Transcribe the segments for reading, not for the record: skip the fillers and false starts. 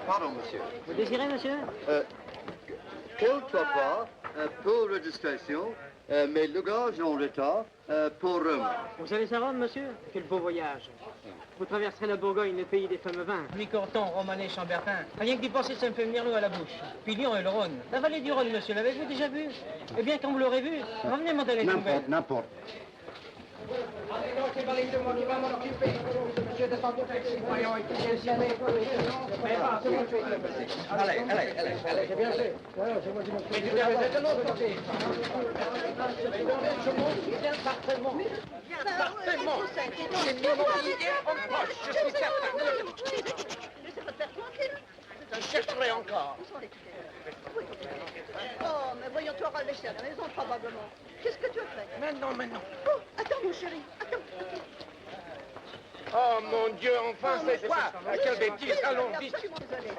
Pardon, monsieur. Vous désirez, monsieur? Pourquoi pas, pour registration, mais le gage en retard pour Rome. Vous allez à Rome, monsieur? Quel beau voyage. Vous traverserez la Bourgogne, le pays des fameux vins. Mi-Corton, Romanée, Chambertin. Rien que d'y penser, ça me fait venir l'eau à la bouche. Puis Lyon et le Rhône. La vallée du Rhône, monsieur, l'avez-vous déjà vu? Eh bien, quand vous l'aurez vu, revenez m'en donner des nouvelles. N'importe. Allez. J'ai bien fait. Mais tu devais être de l'autre côté. Certainement. Certainement. J'ai mis mon billet en poche, je suis certain. Laissez-moi te faire tranquille. Je chercherai encore. Oh, mais voyons, tu auras laissé à la maison, probablement. Qu'est-ce que tu as fait? Maintenant. Oh, attends, mon chéri, attends. Oh, mon Dieu, enfin, c'est quoi? Quelle bêtise, allons, Je suis vite. absolument désolée.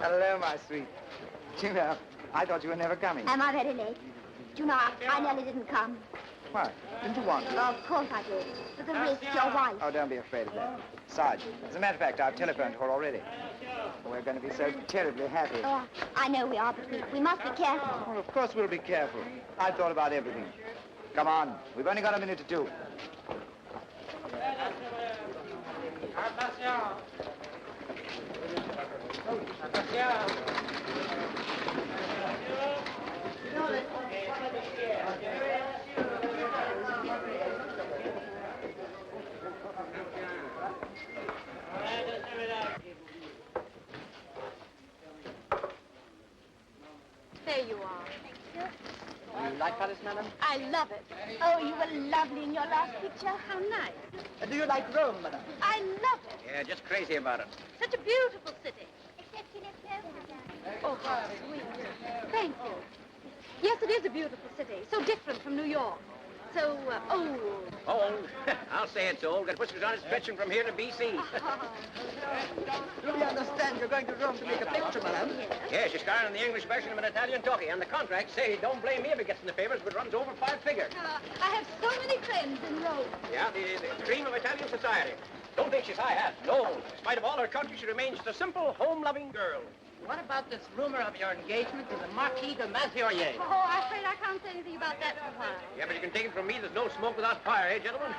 Hello, my sweet. Juno, I thought you were never coming. Am I very late? You know, I nearly didn't come. Why? Didn't you want to? Oh, of course I did. But the risk, your wife. Oh, don't be afraid of that. Sarge, as a matter of fact, I've telephoned to her already. We're going to be so terribly happy. Oh, I know we are, but we must be careful. Well, of course we'll be careful. I've thought about everything. Come on. We've only got a minute to do it. There you are. You like Paris, madam? I love it. Oh, you were lovely in your last picture. How nice. Do you like Rome, madam? I love it. Yeah, just crazy about it. Such a beautiful city. Oh, how sweet. Thank you. Yes, it is a beautiful city. So different from New York. So, old. Oh, I'll say it's old. Got whiskers on it stretching from here to B.C. Do you understand you're going to Rome to make a picture, madam? Yeah, she's starring in the English version of an Italian talkie. And the contract say, don't blame me if it gets in the papers, but runs over 5 figures. I have so many friends in Rome. Yeah, the cream of Italian society. Don't think she's high hat. No. In spite of all her country, she remains just a simple, home-loving girl. What about this rumor of your engagement to the Marquis de Mazurier? Oh, I'm afraid I can't say anything about that for a while. Yeah, but you can take it from me, there's no smoke without fire, eh, gentlemen?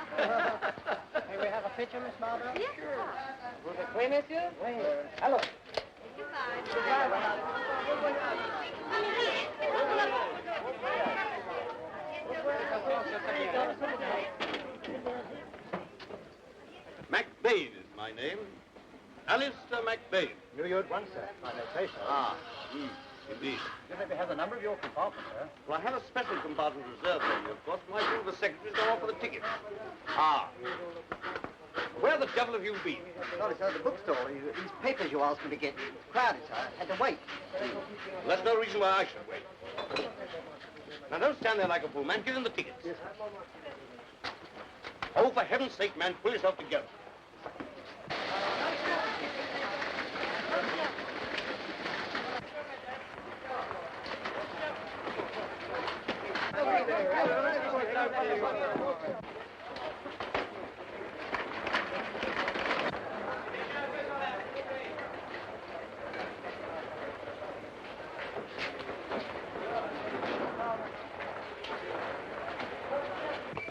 May we have a picture, Miss Marlborough? Yes, sir. Vous êtes monsieur? Oui. Hello. MacBain is my name. Alistair MacBain. Knew you at once, sir. My notation. Indeed. You maybe have the number of your compartment, sir. Well, I have a special compartment reserved for you, of course. My two of the secretaries go off for the tickets. Where the devil have you been? Sorry, sir, the bookstore. These papers you asked me to get. Crowded, sir. Had to wait. Well, that's no reason why I should wait. Now, don't stand there like a fool, man. Give them the tickets. Yes, oh, for heaven's sake, man, pull yourself together.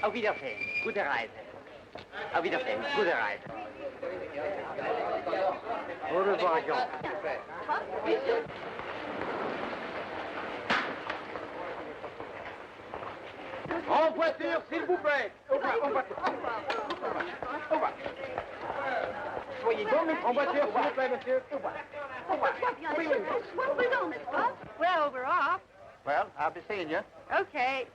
Auf Wiedersehen. Gute Reise. Auf Wiedersehen. Gute Reise. Au revoir, Jean. En voiture, s'il vous plaît. Soyez donc, En voiture, s'il vous plaît, monsieur. Swap n'est-ce pas? Well, we're off. Well, I'll be seeing you. Okay.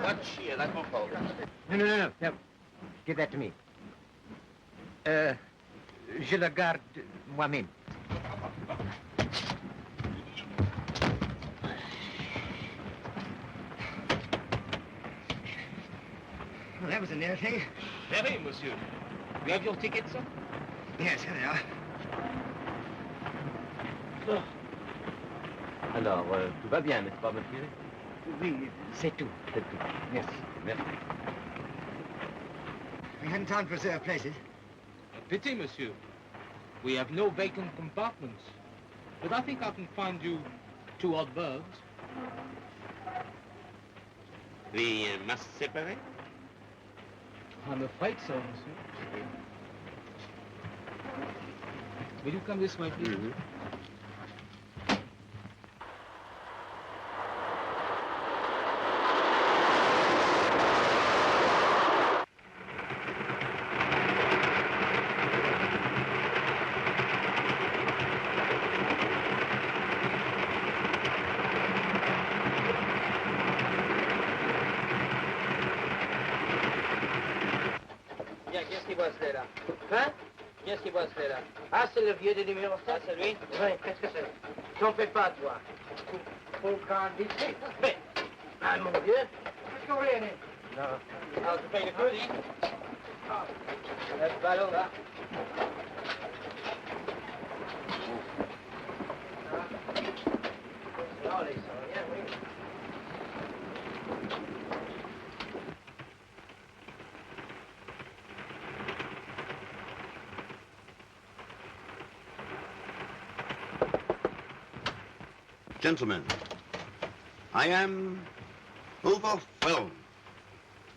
Watch here, that's my fault. No. Give that to me. Je la garde moi-même. Well, that was a near thing. Very, monsieur. You have your ticket, sir? Yes, here they are. Alors, tout va bien, n'est-ce pas, monsieur? Oui, c'est tout. C'est tout. Merci. Merci. We hadn't time to reserve places. A pity, monsieur. We have no vacant compartments. But I think I can find you 2 odd berths. We must separate? I'm afraid so, monsieur. Will you come this way, please? Mm-hmm. Bien, qui est-ce qui boit celui-là? Hein? Qui est-ce qui boit celui-là? Ah, c'est le vieux du numéro 7, c'est lui? Oui, qu'est-ce que c'est? T'en fais pas, toi. Faut candidat. Mais, ah, mon Dieu. Qu'est-ce que vous voulez, Annie? Non. Alors, tu payes le crédit? Le ballon, là. Non, les rien, oui. Gentlemen, I am overwhelmed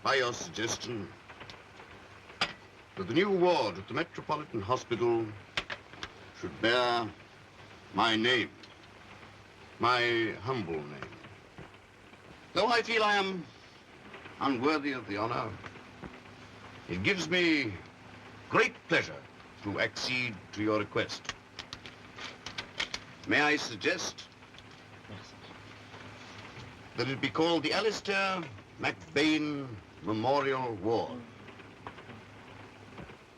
by your suggestion that the new ward at the Metropolitan Hospital should bear my name, my humble name. Though I feel I am unworthy of the honor, it gives me great pleasure to accede to your request. May I suggest that it be called the Alistair McBain Memorial Ward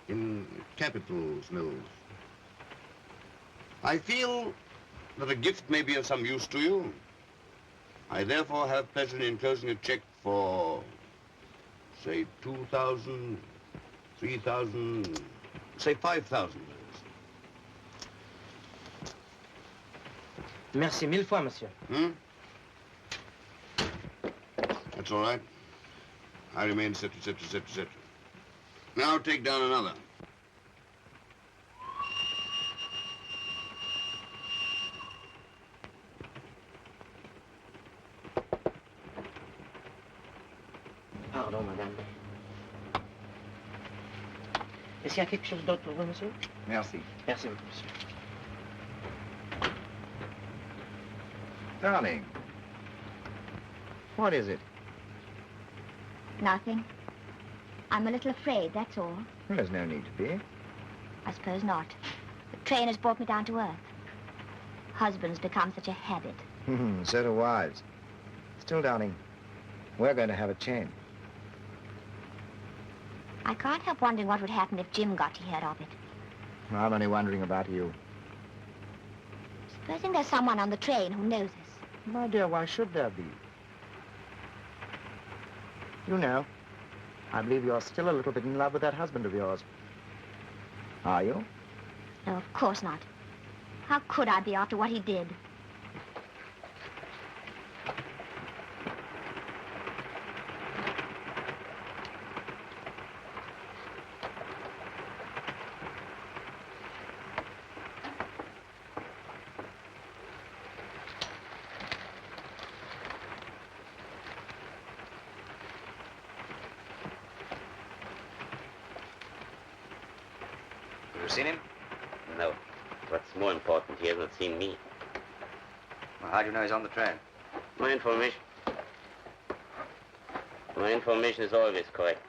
in Capitol's Mills. I feel that a gift may be of some use to you. I therefore have pleasure in enclosing a check for, say, 2,000, 3,000, say 5,000. Merci 1000 fois, monsieur. That's all right. I remain, etc. Now take down another. Pardon, madame. Est-ce qu'il y a quelque chose d'autre pour vous, monsieur? Merci. Merci beaucoup, monsieur. Darling, what is it? Nothing. I'm a little afraid, that's all. Well, there's no need to be. I suppose not. The train has brought me down to earth. Husbands become such a habit. So do wives. Still, darling, we're going to have a change. I can't help wondering what would happen if Jim got to hear of it. I'm only wondering about you. Supposing there's someone on the train who knows us. My dear, why should there be? You know, I believe you're still a little bit in love with that husband of yours. Are you? No, of course not. How could I be after what he did? Have you seen him? No. What's more important, he hasn't seen me. Well, how do you know he's on the train? My information is always correct.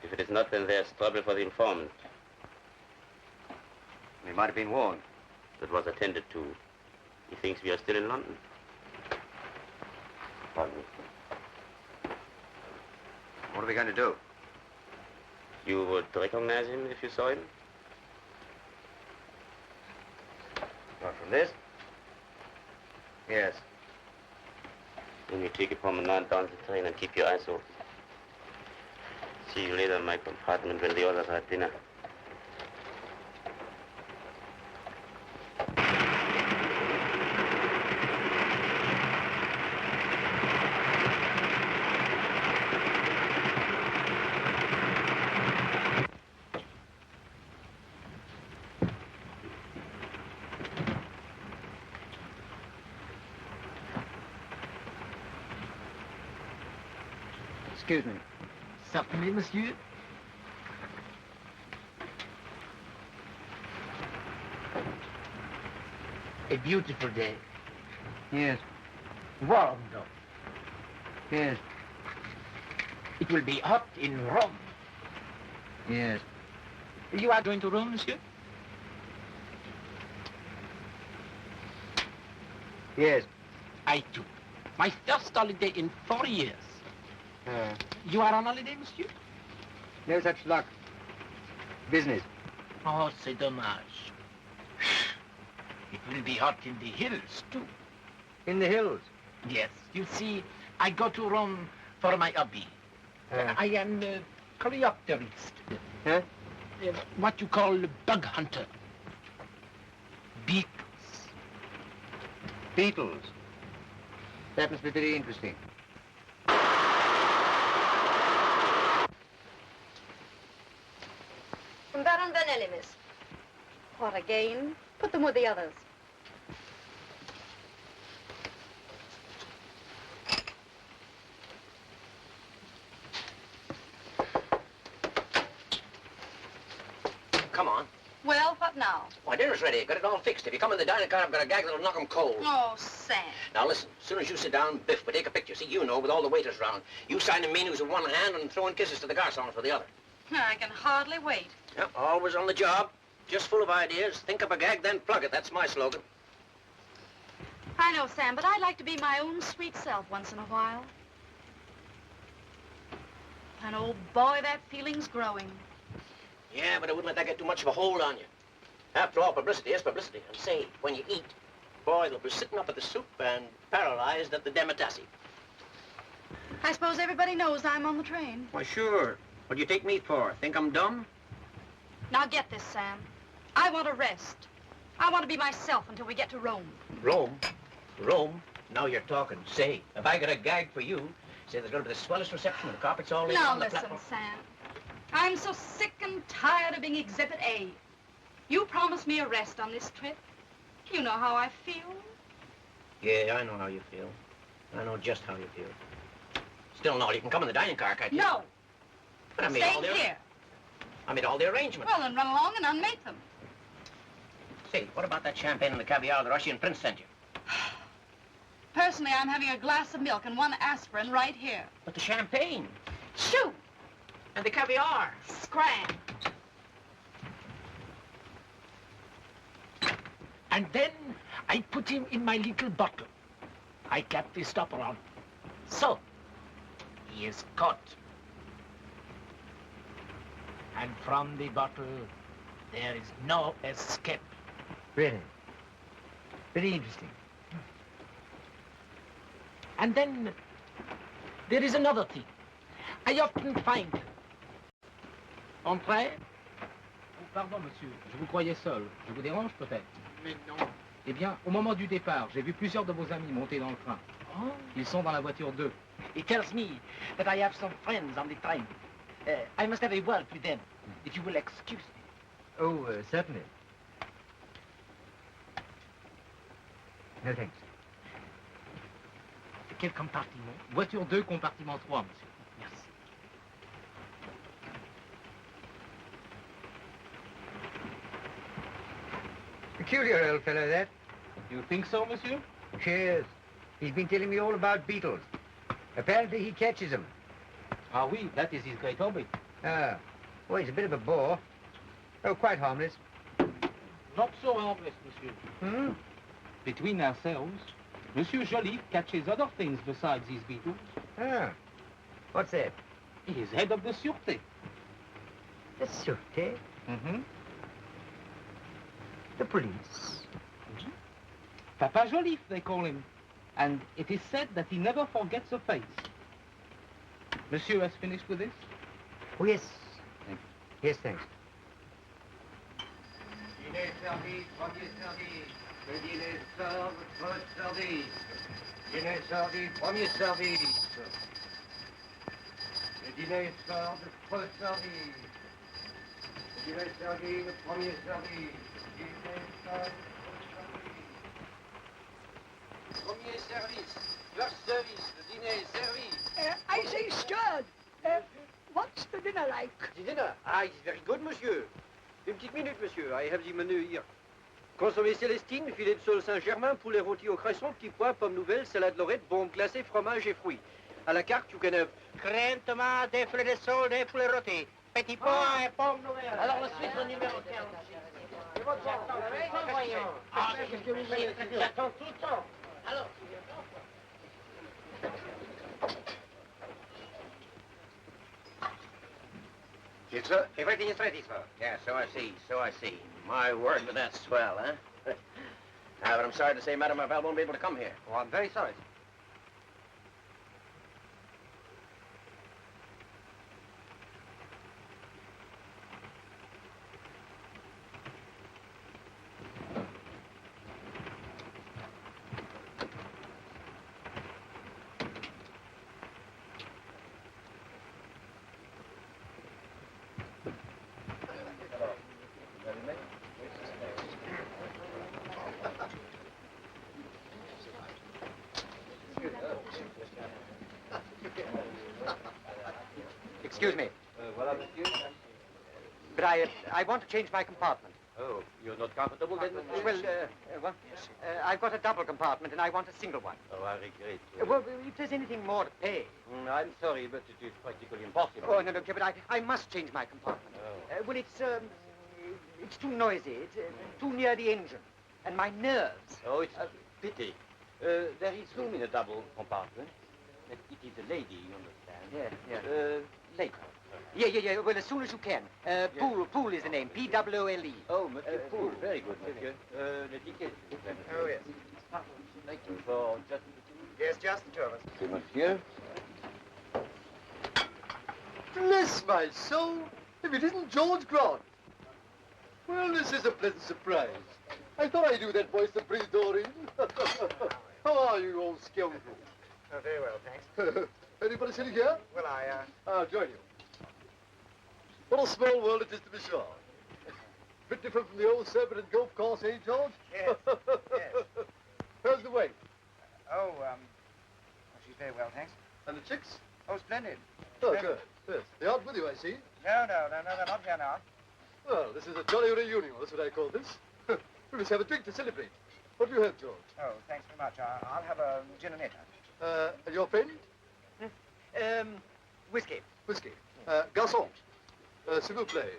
If it is not, then there's trouble for the informant. He might have been warned. That was attended to. He thinks we are still in London. Pardon me. What are we going to do? You would recognize him if you saw him? Not from this? Yes. Then you take a promenade down the train and keep your eyes open. See you later in my compartment when the others are at dinner. Excuse me. Certainly, monsieur. A beautiful day. Yes. Warm, though. Yes. It will be hot in Rome. Yes. You are going to Rome, monsieur? Yes. I too. My first holiday in 4 years. You are on holiday, monsieur? No such luck. Business. Oh, c'est dommage. It will be hot in the hills, too. In the hills? Yes. You see, I go to Rome for my hobby. I am a coleopterist. Huh? What you call a bug hunter. Beetles. Beetles. That must be very interesting. From Baron Vanelli, miss. What again? Put them with the others. Come on. Well, what now? My dinner's ready. Got it all fixed. If you come in the dining car, I've got a gag that'll knock 'em cold. Oh, Sam. Now listen, as soon as you sit down, Biff, we take a picture. See, you know, with all the waiters round. You sign the menus with one hand and throwing kisses to the garçons with the other. I can hardly wait. Yep, always on the job. Just full of ideas. Think up a gag, then plug it. That's my slogan. I know, Sam, but I'd like to be my own sweet self once in a while. And oh boy, that feeling's growing. Yeah, but I wouldn't let that get too much of a hold on you. After all, publicity is publicity. And say, when you eat, boy, they'll be sitting up at the soup and paralyzed at the demitasse. I suppose everybody knows I'm on the train. Why, sure. What do you take me for? Think I'm dumb? Now get this, Sam. I want to rest. I want to be myself until we get to Rome. Rome? Rome? Now you're talking. Say, if I got a gag for you, say there's going to be the swellest reception and the carpet's all in Now on the listen, platform. Sam. I'm so sick and tired of being Exhibit A. You promised me a rest on this trip. You know how I feel. Yeah, I know how you feel. I know just how you feel. Still, no, you can come in the dining car, can't you? No. But I made all Stay the... here. I made all the arrangements. Well, then run along and unmake them. Say, what about that champagne and the caviar the Russian prince sent you? Personally, I'm having a glass of milk and one aspirin right here. But the champagne Shoo! and the caviar. Scram. And then I put him in my little bottle. I cap the stopper on. So, he is caught. And from the bottle, there is no escape. Really? Very interesting. And then there is another thing. I often find Entrez. Oh, pardon, monsieur. Je vous croyais seul. Je vous dérange peut-être? Mais non. Eh bien, au moment du départ, j'ai vu plusieurs de vos amis monter dans le train. Oh. Ils sont dans la voiture 2. He tells me that I have some friends on the train. I must have a word with them, if you will excuse me. Oh, certainly. No thanks. Quel compartiment? Voiture 2, compartiment 3, monsieur. Merci. Peculiar old fellow, that. You think so, monsieur? Cheers. He's been telling me all about beetles. Apparently he catches them. Ah oui, that is his great hobby. Ah. Well, he's a bit of a bore. Oh, quite harmless. Not so harmless, monsieur. Hmm? Between ourselves, Monsieur Joly catches other things besides these beetles. Ah. What's that? He is head of the Sûreté. The Sûreté? Mm-hmm. The police. Papa Joliffe, they call him. And it is said that he never forgets a face. Monsieur has finished with this? Oh, yes. Yes, thanks. Dîner servi, premier servi. Le dîner sort, votre service. Dîner servi, premier service. Le dîner sort, votre service. Le dîner servi, le premier service. Dîner sort, premier service. First service, the dinner is servi. I say, steward, what's the dinner like? The dinner? Ah, it's very good, monsieur. Une petite minute, monsieur. I have the menu here. Consommé Célestine, filet de sole Saint-Germain, poulet rôti au cresson, petits pois, pommes nouvelles, salade lorette, bombes glacées, fromage et fruits. À la carte, you can have Crème, tomate, des filets de sole, des poulets rôtis. Petits pois et pommes nouvelles. Alors, la suite, le numéro 15. Voyons. Ah, qu'est-ce que vous voulez? J'attends tout le temps. Alors. Yes, sir. Everything is ready, sir. Yeah, so I see, so I see. My word, but that's swell, huh? But I'm sorry to say, Madame Marvell won't be able to come here. Oh, I'm very sorry. Excuse me. Voilà, monsieur. But I want to change my compartment. Oh, you're not comfortable then, monsieur? Well, I've got a double compartment and I want a single one. Oh, I regret. Well, if there's anything more to pay. I'm sorry, but it is practically impossible. Oh, no, but I must change my compartment. Oh. Well, it's too noisy. It's too near the engine. And my nerves. Oh, it's a pity. There is room in a double compartment. But it is a lady, you understand. Yeah. Later. Yeah. Well, as soon as you can. Poole is the name. P-W-O-L-E. Oh, Monsieur Poole. Very good, monsieur. The ticket. Oh, yes. Thank you for just... Yes, just the two of us. C'est monsieur. Bless my soul, if it isn't George Grant. Well, this is a pleasant surprise. I thought I knew that voice of breathe door in. How are you, old scoundrel? Oh, very well, thanks. Anybody sitting here? Well, I'll join you. What a small world it is to be sure. Bit different from the old serpent and golf course, eh, George? Yes, yes. How's the wife? She's very well, thanks. And the chicks? Oh, splendid. Oh, good. Yes. They aren't with you, I see. No, they're not here now. Well, this is a jolly reunion. That's what I call this. We must have a drink to celebrate. What do you have, George? Oh, thanks very much. I'll have a gin and netter. And your friend? Whiskey. Whiskey. Garçon. S'il vous plaît.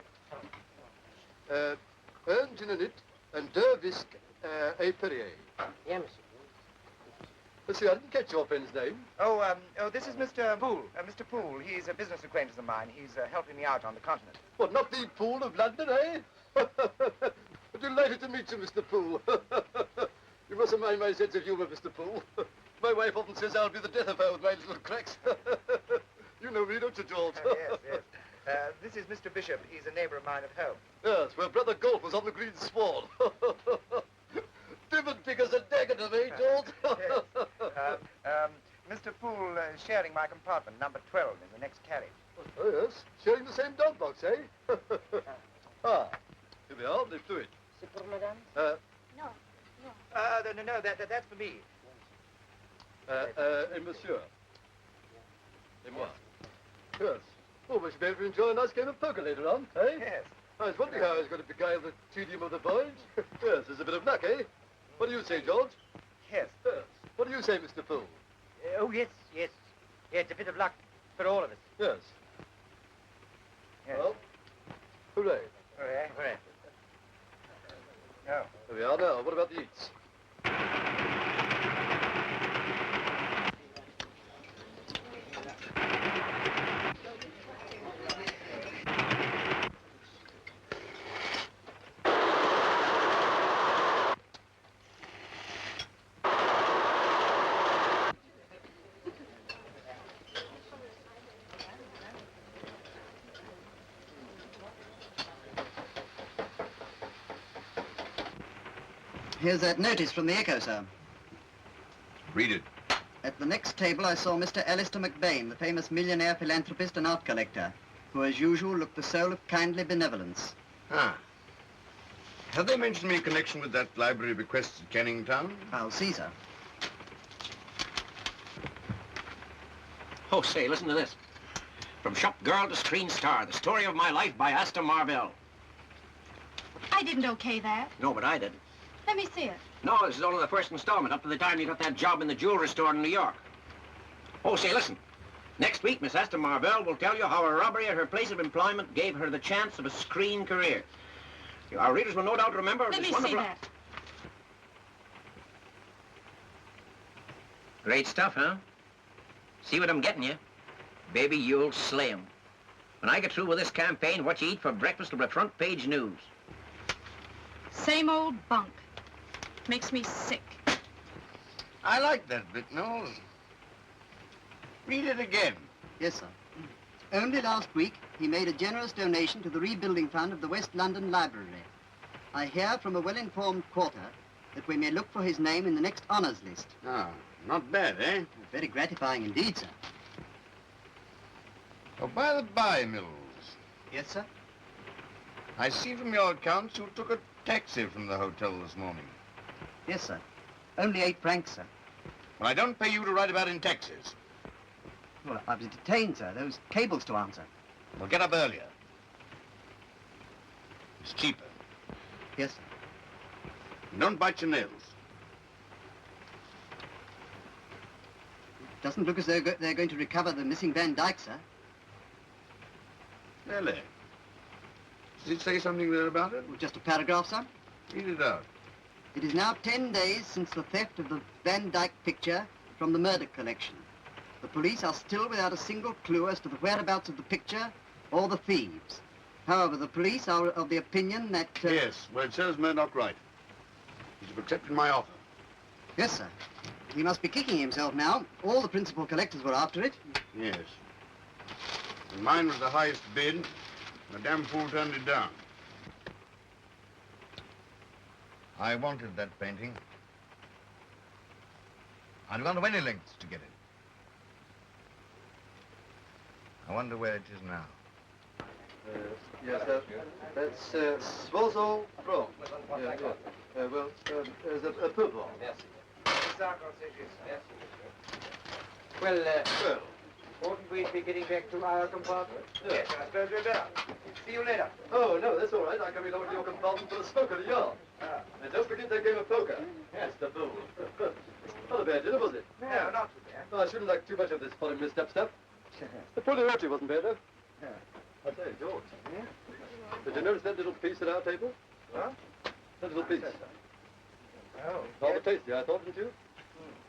Un gin and it, and deux whisk, a Perrier. Yeah, monsieur. Let's see, I didn't catch your friend's name. This is Mr. Poole. Mr. Poole, he's a business acquaintance of mine. He's helping me out on the continent. What, not the Poole of London, eh? Delighted to meet you, Mr. Poole. You mustn't mind my sense of humor, Mr. Poole. My wife often says I'll be the death of her with my little cracks. You know me, don't you, George? Yes. This is Mr. Bishop. He's a neighbor of mine at home. Yes, where Brother Golf was on the green sward. Divin figures a dagger to me, George. Yes. Mr. Poole is sharing my compartment, number 12, in the next carriage. Oh, yes. Sharing the same dog box, eh? Ah, here we are. Lift to it. C'est pour madame? No. No, that's for me. Et monsieur. Et moi. Yes. Oh, we should be able to enjoy a nice game of poker later on, eh? Yes. I was wondering how I was going to beguile the tedium of the voyage. Yes, there's a bit of luck, eh? What do you say, George? Yes. Yes. What do you say, Mr. Poole? Oh, yes. Yeah, it's a bit of luck for all of us. Yes. Yes. Well, hooray. Hooray. No. There we are now. What about the eats? Here's that notice from the Echo, sir. Read it. At the next table, I saw Mr. Alistair McBain, the famous millionaire philanthropist and art collector, who, as usual, looked the soul of kindly benevolence. Ah. Have they mentioned me in connection with that library bequest at Canning Town? I'll see, sir. Oh, say, listen to this. From shop girl to screen star, the story of my life by Asta Marvell. I didn't okay that. No, but I didn't. Let me see it. No, this is only the first installment, up to the time you got that job in the jewelry store in New York. Oh, say, listen. Next week, Miss Asta Marvell will tell you how a robbery at her place of employment gave her the chance of a screen career. Our readers will no doubt remember Let this me wonderful... see that. Great stuff, huh? See what I'm getting you? Baby, you'll slay 'em. When I get through with this campaign, what you eat for breakfast will be front page news. Same old bunk. Makes me sick. I like that bit, Knowles. Read it again. Yes, sir. Only last week, he made a generous donation to the rebuilding fund of the West London Library. I hear from a well-informed quarter that we may look for his name in the next honours list. Ah, not bad, eh? Very gratifying indeed, sir. Oh, by the by, Mills. Yes, sir? I see from your accounts you took a taxi from the hotel this morning. Yes, sir. Only 8 francs, sir. Well, I don't pay you to write about in taxis. Well, I was detained, sir. Those cables to answer. Well, get up earlier. It's cheaper. Yes, sir. And don't bite your nails. Doesn't look as though they're going to recover the missing Van Dyke, sir. Really? Does it say something there about it? Well, just a paragraph, sir. Read it out. It is now 10 days since the theft of the Van Dyke picture from the murder collection. The police are still without a single clue as to the whereabouts of the picture or the thieves. However, the police are of the opinion that... Yes, well, it serves Murdoch right. He's accepted my offer. Yes, sir. He must be kicking himself now. All the principal collectors were after it. Yes. And mine was the highest bid. The damn fool turned it down. I wanted that painting. I'd gone to any lengths to get it. I wonder where it is now. Yes, that's Svozo Pro. Yeah, yeah. Well, there's a purple. Yes. Well, oughtn't we be getting back to our compartment? Yes, I suppose we'd better. See you later. Oh, no, that's all right. I can read over to your compartment for a smoke and a yarn. And don't forget that game of poker. Yes, the bull. Not a bad dinner, was it? No, not too bad. Oh, I shouldn't like too much of this foreign misstep stuff. The Poliroti wasn't bad, though. I say, George. Did you notice that little piece at our table? Huh? That little piece. Oh. Rather tasty, I thought, didn't you?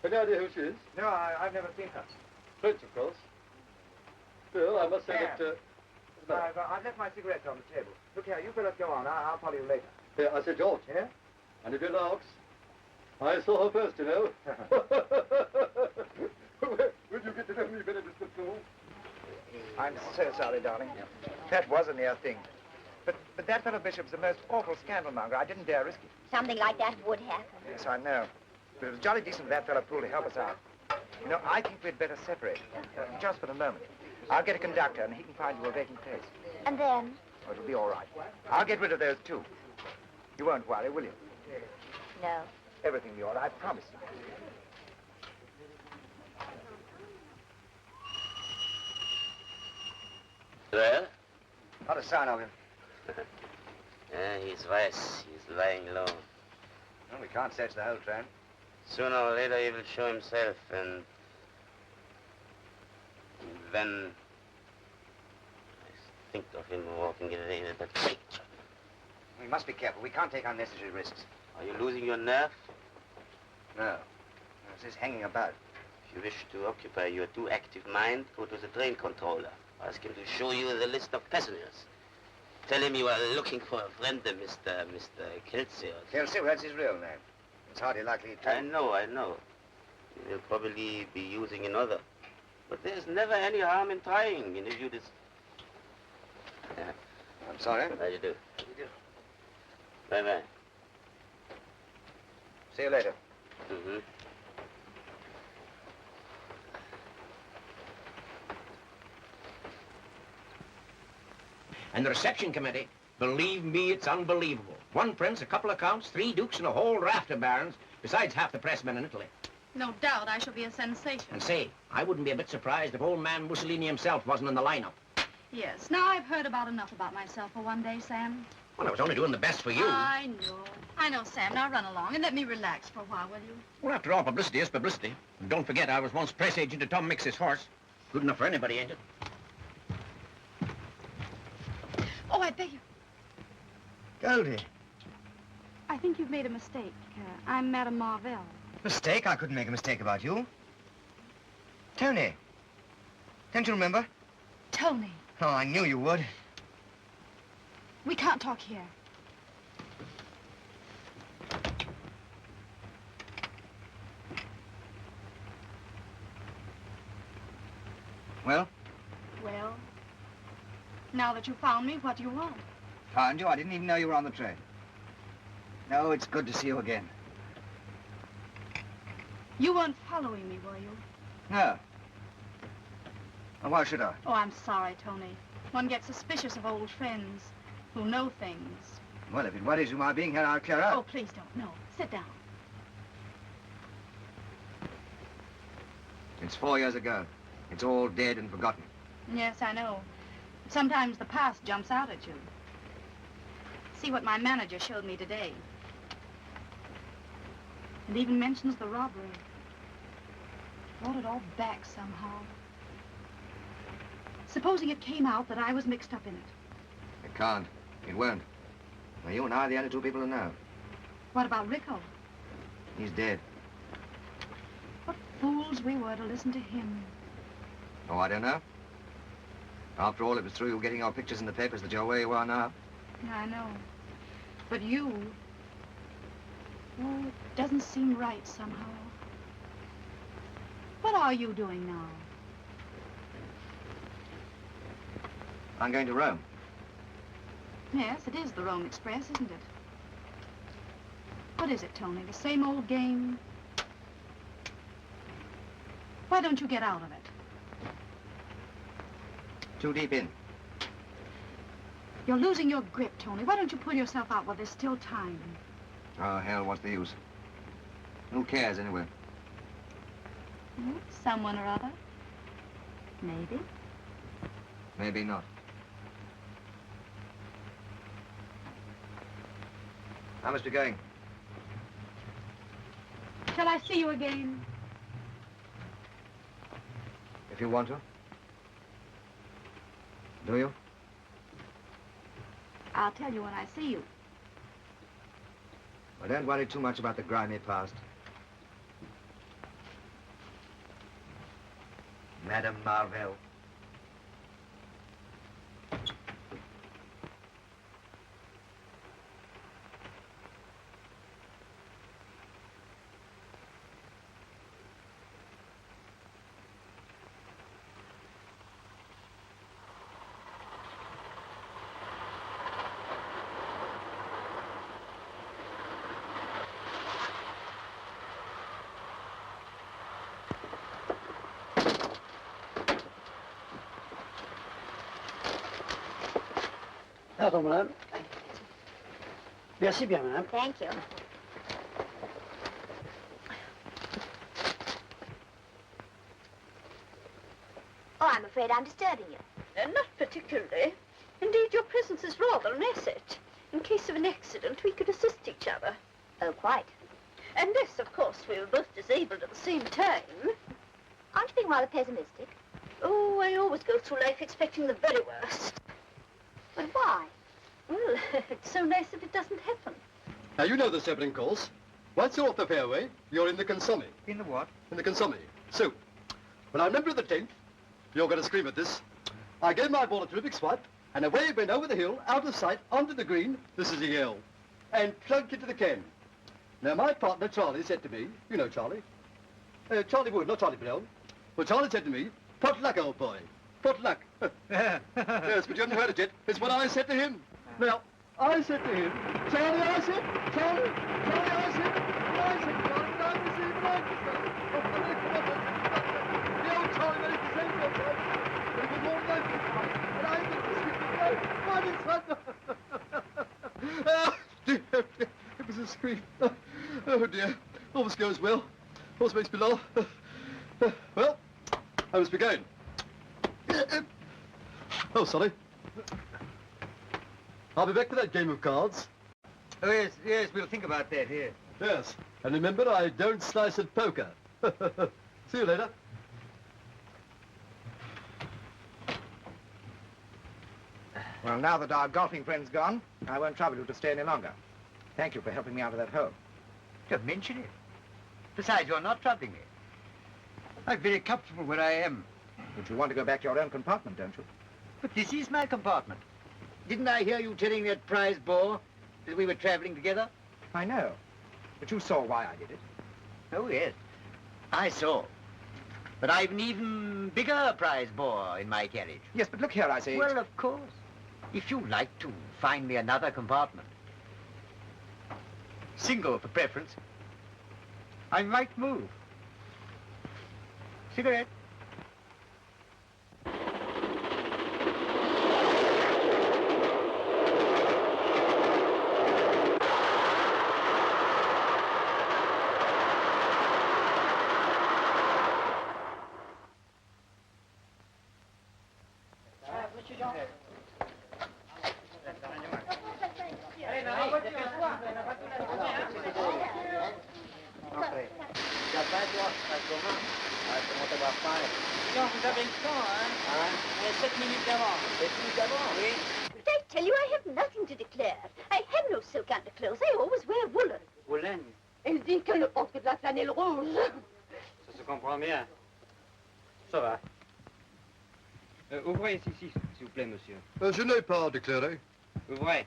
Any idea who she is? No, I've never seen her. French, of course. Still, I must say that... I've left my cigarettes on the table. Look here, you fellas go on. I'll follow you later. Yeah, I said, George. Yeah? And if you larks, I saw her first, you know. Where would you get to know me better, Mr. Fool? I'm so sorry, darling. That was a near thing. But that fellow Bishop's the most awful scandal monger. I didn't dare risk it. Something like that would happen. Yes, I know. But it was jolly decent of that fellow Poole to help us out. You know, I think we'd better separate, just for the moment. I'll get a conductor, and he can find you a vacant place. And then? Oh, it'll be all right. I'll get rid of those two. You won't worry, will you? No. Everything will be all right, I promise you. Well? Not a sign of him. He's wise. He's lying low. Well, we can't search the whole train. Sooner or later he will show himself, and then I think of him walking in that picture. We must be careful. We can't take unnecessary risks. Are you losing your nerve? No. It's just hanging about. If you wish to occupy your too active mind, go to the train controller. Ask him to show you the list of passengers. Tell him you are looking for a friend, Mr. Kelsey. Kelsey, well, that's his real name. It's hardly likely to... I know. He'll probably be using another. But there's never any harm in trying. And if you just... I'm sorry. How do you do? Bye-bye. See you later. Mm-hmm. And the reception committee, believe me, it's unbelievable. One prince, a couple of counts, 3 dukes, and a whole raft of barons, besides half the pressmen in Italy. No doubt I shall be a sensation. And say, I wouldn't be a bit surprised if old man Mussolini himself wasn't in the lineup. Yes, now I've heard about enough about myself for one day, Sam. Well, I was only doing the best for you. I know, Sam. Now run along and let me relax for a while, will you? Well, after all, publicity is publicity. And don't forget, I was once press agent to Tom Mix's horse. Good enough for anybody, ain't it? Oh, I beg you. Goldie. I think you've made a mistake. I'm Madame Marvell. Mistake? I couldn't make a mistake about you. Tony. Don't you remember? Tony. Oh, I knew you would. We can't talk here. Well? Well, now that you found me, what do you want? Found you? I didn't even know you were on the train. No, it's good to see you again. You weren't following me, were you? No. Well, why should I? Oh, I'm sorry, Tony. One gets suspicious of old friends who know things. Well, if it worries you my being here, I'll clear out. Oh, please don't. No. Sit down. It's 4 years ago. It's all dead and forgotten. Yes, I know. Sometimes the past jumps out at you. See what my manager showed me today. It even mentions the robbery. Brought it all back somehow. Supposing it came out that I was mixed up in it. It can't. It won't. Now, you and I are the only 2 people who know. What about Rico? He's dead. What fools we were to listen to him. Oh, I don't know. After all, it was through you getting our pictures in the papers that you're where you are now. I know. But you... Oh, it doesn't seem right somehow. What are you doing now? I'm going to Rome. Yes, it is the Rome Express, isn't it? What is it, Tony? The same old game? Why don't you get out of it? Too deep in. You're losing your grip, Tony. Why don't you pull yourself out while there's still time? Oh, hell, what's the use? Who cares, anyway? Someone or other. Maybe. Maybe not. I must be going. Shall I see you again? If you want to. Do you? I'll tell you when I see you. Well, don't worry too much about the grimy past. Madame Marvell. Pardon, madame. Merci bien, madame. Thank you. Oh, I'm afraid I'm disturbing you. Not particularly. Indeed, your presence is rather an asset. In case of an accident, we could assist each other. Oh, quite. Unless, of course, we were both disabled at the same time. Aren't you being rather pessimistic? Oh, I always go through life expecting the very worst. But why? Well, it's so nice if it doesn't happen. Now, you know the Zeppelin course. Once you're off the fairway, you're in the consomme. In the what? In the consomme. So, when I remember the 10th, you're going to scream at this. I gave my ball a terrific swipe, and away it went over the hill, out of sight, onto the green, this is a yell, and plunked into the can. Now, my partner, Charlie, said to me, you know Charlie, Charlie Wood, not Charlie Brown. Well, Charlie said to me, pot luck, old boy, pot luck. Yes, but you haven't heard it yet. It's what I said to him. Now, I said to him, Charlie, I said, Charlie, I said, Charlie, I was even like the old Charlie made the same joke, but it was more than and I did the dear, it was a scream. Oh, dear. Always goes well. Always makes me laugh. Well, I must be going. Oh, sorry. I'll be back for that game of cards. Oh, yes, we'll think about that, here. Yes. And remember, I don't slice at poker. See you later. Well, now that our golfing friend's gone, I won't trouble you to stay any longer. Thank you for helping me out of that hole. Don't mention it. Besides, you're not troubling me. I'm very comfortable where I am. But you want to go back to your own compartment, don't you? But this is my compartment. Didn't I hear you telling that prize bore that we were traveling together? I know. But you saw why I did it. Oh, yes. I saw. But I've an even bigger prize bore in my carriage. Yes, but look here, I say... Well, of course. If you like to find me another compartment, single for preference, I might move. Cigarette? Non, vous avez le temps, hein? 7 minutes d'avance. 7 minutes d'avance? Oui. But I tell you, I have nothing to declare. I have no silk underclothes. I always wear woolen. Woolen. Elle dit qu'elle ne porte que de la flanelle rouge. Ça se comprend bien. Ça va. Ouvrez ici, s'il vous plaît, monsieur. Je n'ai pas déclaré. Ouvrez.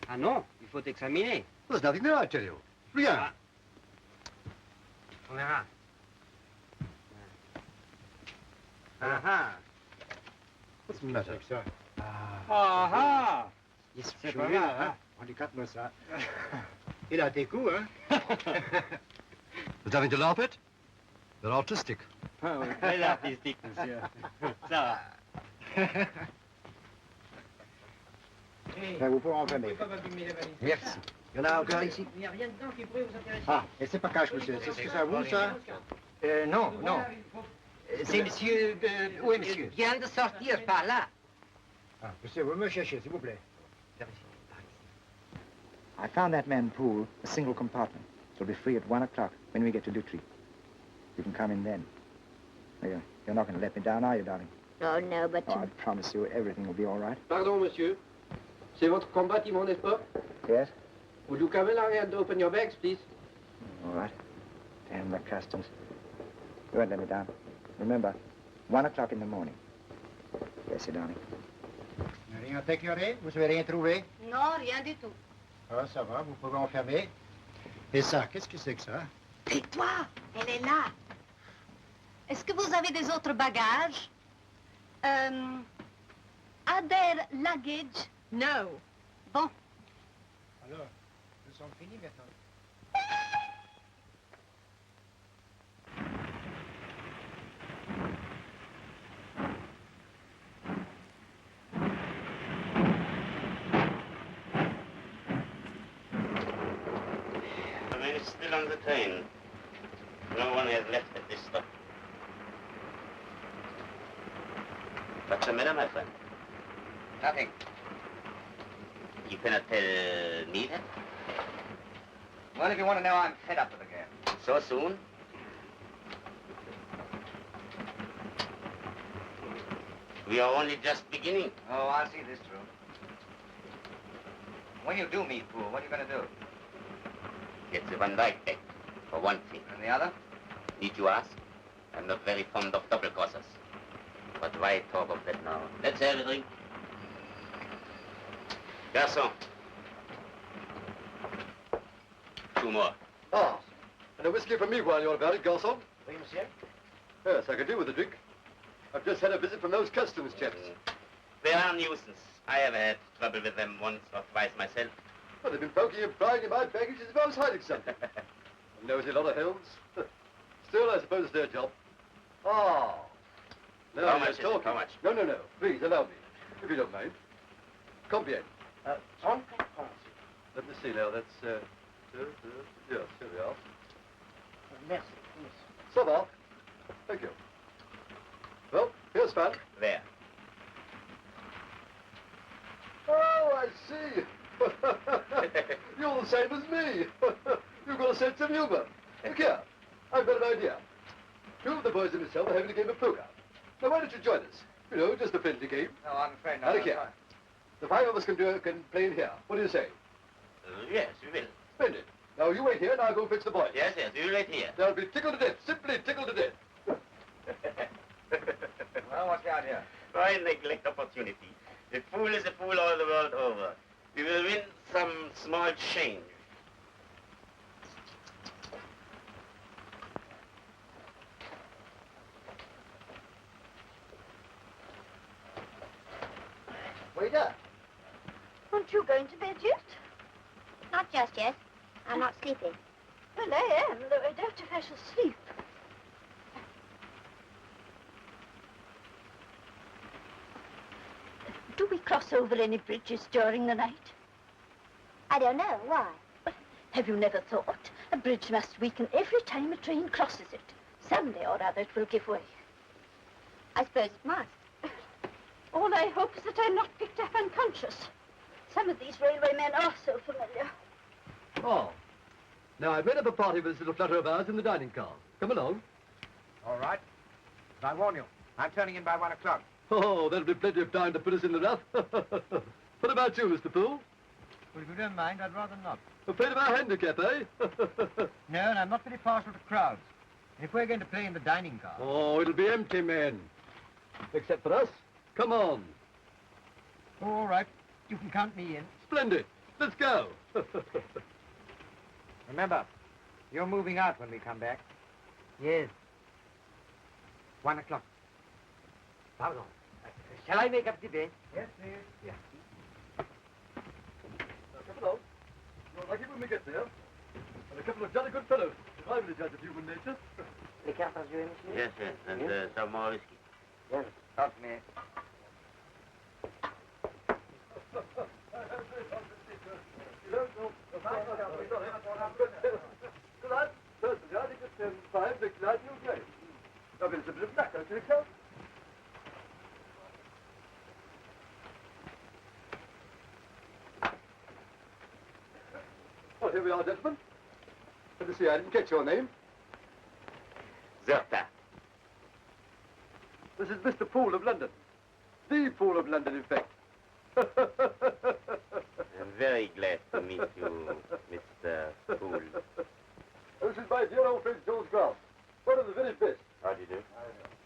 Ah non, il faut examiner. There's nothing there, I tell you. Rien. Ah. On verra. Ah ah. What's the matter? Ah ah. C'est pas mal, hein? Regarde-moi ça. Il a des coups, hein? There's nothing to laugh at. They're artistic. Ah oui, très artistique, monsieur. Ça va. Vous pouvez en fermer. Merci. Il y en a encore ici? Il n'y a rien dedans qui pourrait vous intéresser. Ah, et c'est pas cache, monsieur. C'est ce que ça vaut, ça? Non. C'est monsieur... où est monsieur? Il vient de sortir par là. Ah, monsieur, vous me cherchez, s'il vous plaît. I found that man Poole, a single compartment. It'll be free at 1 o'clock when we get to Lutry. You can come in then. You're not going to let me down, are you, darling? Oh, no, but... Oh, I promise you everything will be all right. Pardon, monsieur. C'est votre compartiment, n'est-ce pas? Yes? Would you come in and open your bags, please? All right. Damn the customs. You won't let me down. Remember, 1 o'clock in the morning. Yes, darling. Rien déclaré? Vous avez rien trouvé? Non, rien du tout. Ah, ça va, vous pouvez enfermer. Et ça, qu'est-ce que c'est que ça? Tais-toi, elle est là. Est-ce que vous avez des autres bagages? Are there luggage? No. Bon. Alors, nous sommes finis maintenant. still on the train. No one has left at this stop. What's the matter, my friend? Nothing. You cannot tell me that? Well, if you want to know, I'm fed up with the game. So soon? We are only just beginning. Oh, I'll see this through. When you do meet Poole, what are you going to do? Get the Van Dyke back, for one thing. And the other? Need you ask? I'm not very fond of double-crossers. But why talk of that now? Let's have a drink. Garçon. 2 more. Ah, and a whiskey for me while you're about it, garçon. Oui, monsieur. Yes, I could do with a drink. I've just had a visit from those customs chaps. They are a nuisance. I have had trouble with them once or twice myself. Well, they've been poking and prying in my baggage as if I was hiding something. Nosy lot of helms. Still, I suppose it's their job. Ah. No, How much is it? talking. How much? No, no, no. Please, allow me. If you don't mind. Combien? 30 Let me see now. That's, yes, here we are. Merci. Ça va. Thank you. Well, here's Fan. There. Oh, I see. You're the same as me. You've got a sense of humor. Look here. I've got an idea. 2 of the boys and myself are having a game of poker. Now, why don't you join us? You know, just a friendly game. No, I'm afraid Now, not. look here. The 5 of us can play in here. What do you say? Yes, we will. Splendid. Now, you wait here and I'll go fetch the boys. Yes, yes, you wait here. They'll be tickled to death. Simply tickled to death. Well, what's the idea? Why neglect opportunity? A fool is a fool all the world over. We will win some small change. Waiter. Aren't you going to bed yet? Not just yet. I'm not sleeping. Well, I am, though I doubt if I shall sleep. Do we cross over any bridges during the night? I don't know. Why? Have you never thought? A bridge must weaken every time a train crosses it. Someday or other it will give way. I suppose it must. All I hope is that I'm not picked up unconscious. Some of these railway men are so familiar. Oh. Now, I've made up a party with this little flutter of ours in the dining car. Come along. All right. But I warn you, I'm turning in by 1 o'clock. Oh, there'll be plenty of time to put us in the rough. What about you, Mr. Poole? Well, if you don't mind, I'd rather not. Afraid of our handicap, eh? No, and I'm not very partial to crowds. If we're going to play in the dining car... Oh, it'll be empty, men. Except for us. Come on. All right. You can count me in. Splendid. Let's go. Remember, you're moving out when we come back. Yes. 1 o'clock. Pardon. Shall I make up the bed? Yes, please. Yeah. Now, come along. You're lucky when we get there. And a couple of jolly good fellows. If I were the judge of human nature. Les cartes à jouer, monsieur? Yes, yes, and some more whiskey. Yes. Talk to me. Well, here we are, gentlemen. Let me see, I didn't catch your name. Zerta. This is Mr. Poole of London. The Poole of London, in fact. I'm very glad to meet you, Mr. Poole. This is my dear old friend, George Grant. One of the very best. How do you do?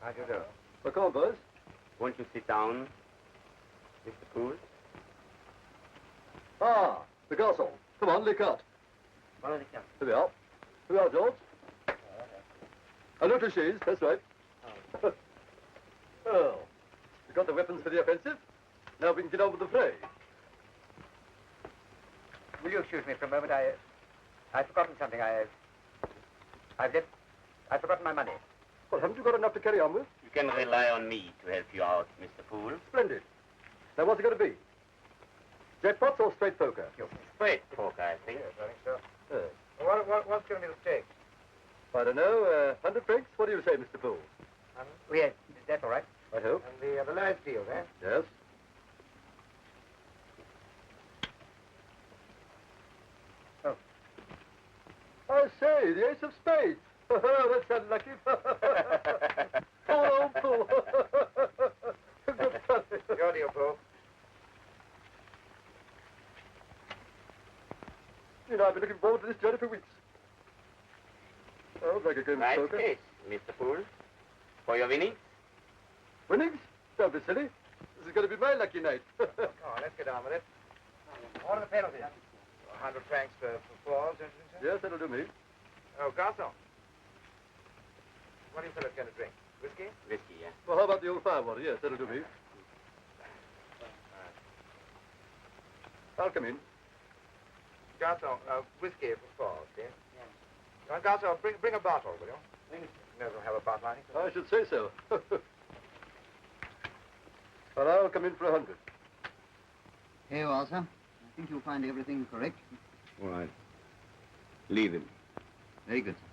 How do you do? Well, come on, boys. Won't you sit down, Mr. Poole? Ah, the garçon. Come on, les cartes. Voilà les cartes. Here we are. Here we are, George. A no cliches, that's right. Well, we've got the weapons for the offensive. Now we can get on with the fray. Will you excuse me for a moment? I've forgotten something. I've forgotten my money. Well, haven't you got enough to carry on with? You can rely on me to help you out, Mr. Poole. Splendid. Now, what's it going to be? Jackpots or straight poker? Straight poker, I think. Yes, I think so. Yes. Well, what's going to be the stake? I don't know, 100 francs? What do you say, Mr. Poole? Oh, yes, that's all right. I hope. And the lowest deal, eh? Yes. Oh. I say, the ace of spades. That's unlucky. Poor old Poole. Good fellow. Your deal, Paul. You know, I've been looking forward to this journey for weeks. Oh, like a game of Nice poker. case, Mr. Poole. For your winnings? Winnings? Don't be silly. This is going to be my lucky night. Come on, let's get on with it. What are the penalties? 100 francs for falls, don't you think so? Yes, that'll do me. Oh, garçon. What are you fellas going to drink? Whiskey? Whiskey, yeah. Well, how about the old firewater? Yes, that'll do me. I'll come in. Garçon, whiskey for falls, yeah? Garçon, bring a bottle, will you? Never have a bottle, I think. I should say so. Well, I'll come in for 100. Here you are, sir. I think you'll find everything correct. All right. Leave him. Very good, sir.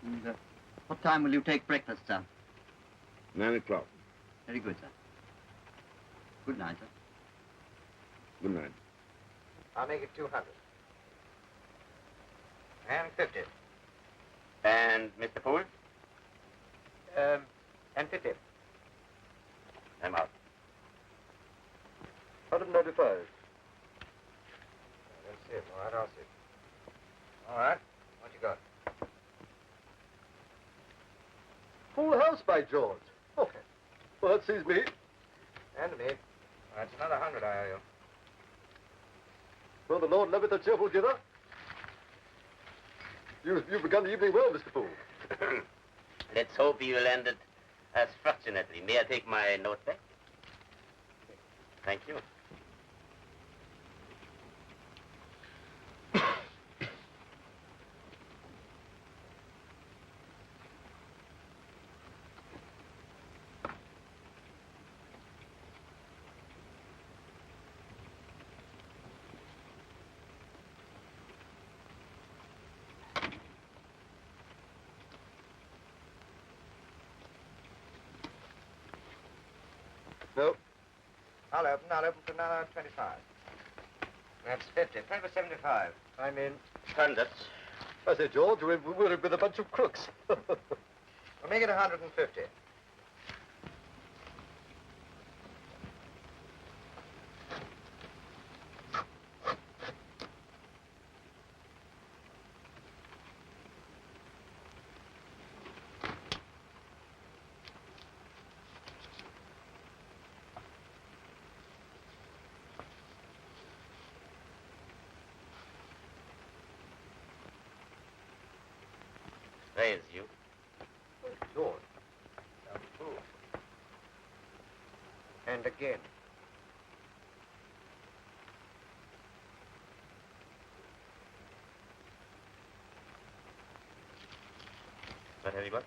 And, what time will you take breakfast, sir? 9 o'clock. Very good, sir. Good night, sir. Good night. I'll make it 200. And 50. And Mr. Poole? And 50. I'm out. 195. That's it. All right, I'll see. All right. What you got? Full house, by George. Okay. Well, that sees me. And me. That's another 100 I owe you. Well, the Lord loveth a cheerful giver. You've begun the evening well, Mr. Poole. Let's hope you will end it as fortunately. May I take my note back? Thank you. No. I'll open for another 25. That's 50. 20 for 75. I'm in. 100. I say, George, we're with a bunch of crooks. We'll make it 150. Praise you. George. I'm a fool. And again. What have you got?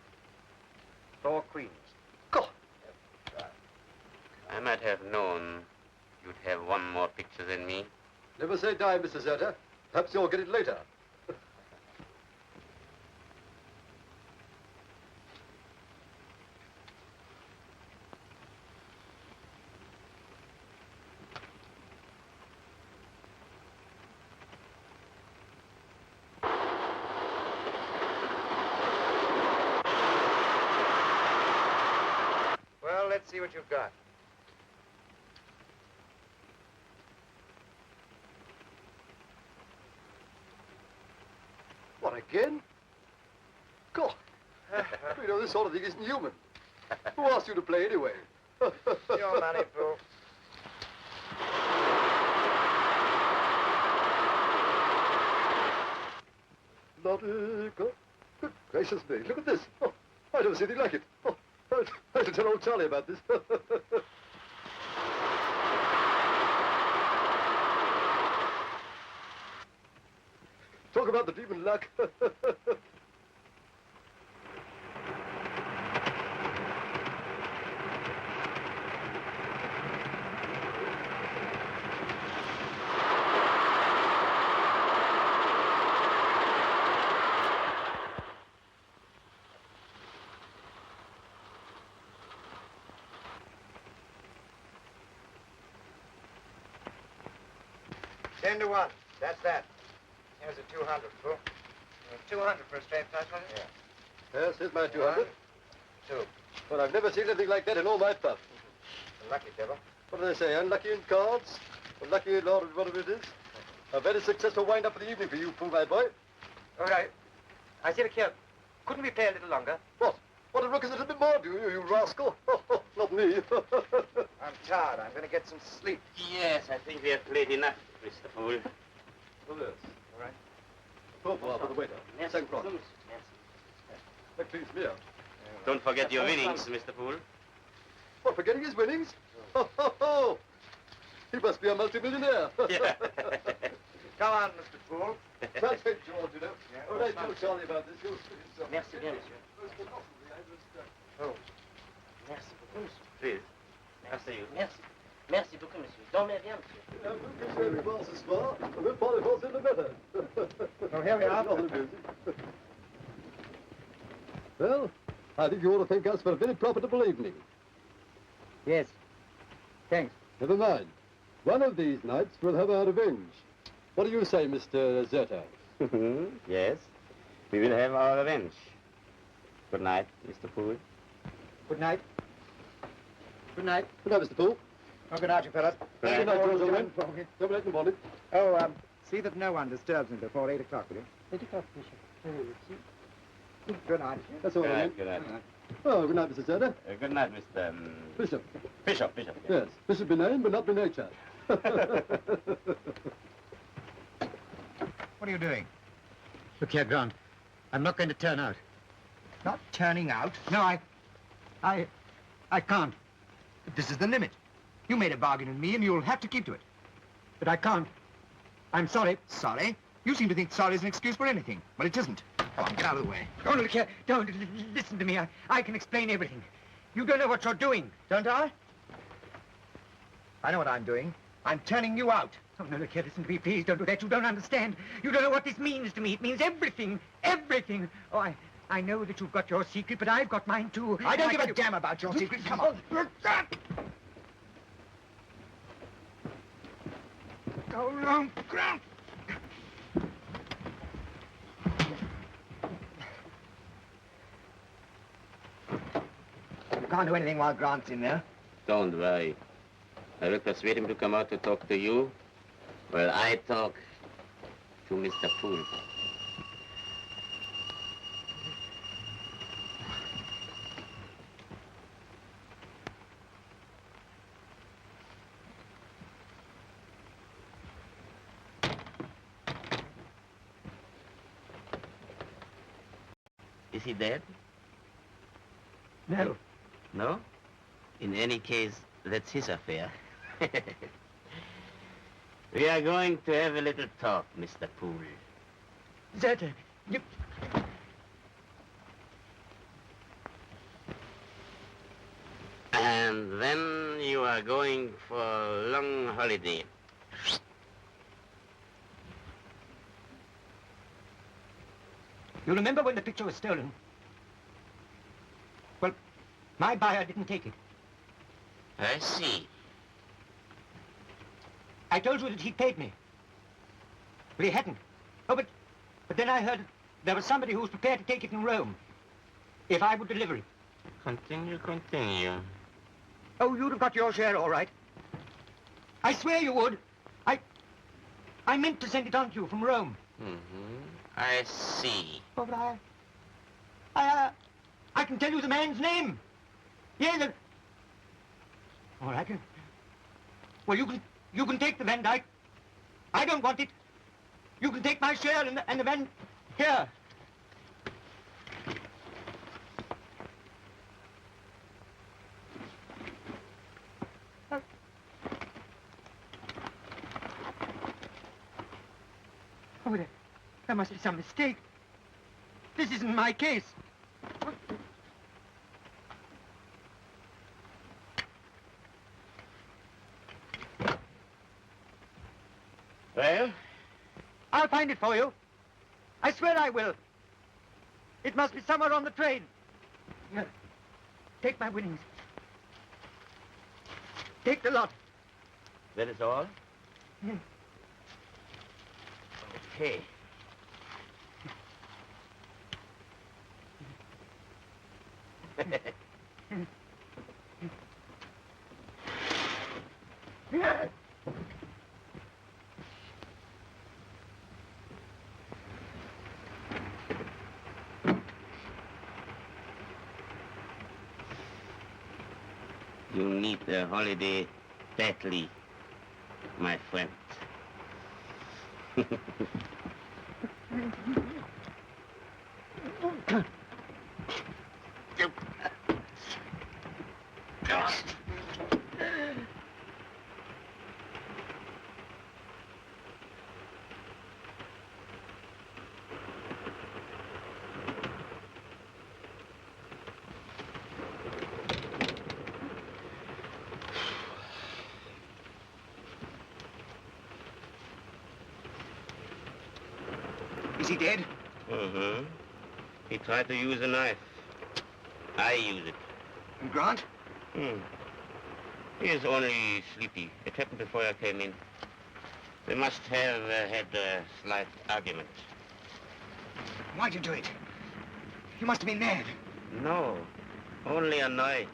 4 queens. God. I might have known you'd have one more picture than me. Never say die, Mr. Zerter. Perhaps you'll get it later. Well, let's see what you've got. What, again? God. You know, this sort of thing isn't human. Who asked you to play anyway? Your money, fool. Good gracious me, look at this. Oh, I don't see anything like it. Oh, I should tell old Charlie about this. Talk about the demon luck. 10 to 1. That's that. Here's a 200, Fool. 200 for a straight flush, was it? Yeah. Yes, here's my 200. 2. But I've never seen anything like that in all my puff. A lucky devil. What do they say? Unlucky in cards? Unlucky in Lord, whatever it is? A very successful wind-up of the evening for you, Pooh, my boy. All right. I see the kid. Couldn't we play a little longer? What? Want to look a little bit more, do you rascal? Not me. I'm tired. I'm going to get some sleep. Yes, I think we have played enough, Mr. Poole. Oh, yes. All right. Pour for the waiter. Merci. 5 francs. That please me. Don't forget your winnings, Mr. Poole. What, forgetting his winnings? Oh. He must be a multimillionaire. Yeah. Come on, Mr. Poole. That's it, George, you know. Yeah. All right, tell Charlie about this. You'll speak himself. Merci bien, monsieur. Oh. Merci beaucoup, monsieur. Please. After you. Merci. Merci beaucoup, monsieur. Dormez bien, monsieur. Very fast as far. A bit farther fast in the better. Well, here we are. Well, I think you ought to thank us for a very profitable evening. Yes. Thanks. Never mind. One of these nights we'll have our revenge. What do you say, Mr. Zerta? Yes, we will have our revenge. Good night, Mr. Poole. Good night. Good night. Good night, Mr. Poole. Oh, good night, you fellas. Good night, George Owen. Don't let in the morning. Oh, see that no one disturbs me before 8 o'clock, will you? 8 o'clock, monsieur. Good night. That's all Good right. night, good night. Oh, good night, Mr. Zerta. Good night, Mr. Bishop. Bishop. Yes, Bishop be named, but not be nature. What are you doing? Look here, Grant. I'm not going to turn out. Not turning out? No, I can't. This is the limit. You made a bargain with me, and you'll have to keep to it. But I can't. I'm sorry. Sorry? You seem to think sorry is an excuse for anything. Well, it isn't. Come on, get out of the way. Don't look here. Don't. Listen to me. I can explain everything. You don't know what you're doing, don't I? I know what I'm doing. I'm turning you out. Oh, no, look here, listen to me, please. Don't do that. You don't understand. You don't know what this means to me. It means everything. Everything. Oh, I know that you've got your secret, but I've got mine, too. I don't give a damn about your secret. Come on. Go along, Grant. You can't do anything while Grant's in there. Don't worry. I will persuade him to come out to talk to you. Well, I talk to Mr. Poole. Is he dead? No. No? In any case, that's his affair. We are going to have a little talk, Mr. Poole. Zerta, you... And then you are going for a long holiday. You remember when the picture was stolen? Well, my buyer didn't take it. I see. I told you that he paid me. But he hadn't. Oh, but then I heard there was somebody who was prepared to take it in Rome, if I would deliver it. Continue. Oh, you'd have got your share, all right. I swear you would. I meant to send it on to you from Rome. I see. Oh, but I can tell you the man's name. Yeah, all right. Well, you can take the Van Dyke. I don't want it. You can take my share and the Van... Here. Oh, there must be some mistake. This isn't my case. Well? I'll find it for you. I swear I will. It must be somewhere on the train. Here. Take my winnings. Take the lot. That is all? Yes. Okay. You need a holiday badly, my friend. Is he dead? Mm-hmm. He tried to use a knife. I use it. And Grant? He is only sleepy. It happened before I came in. They must have had a slight argument. Why'd you do it? You must have been mad. No, only annoyed.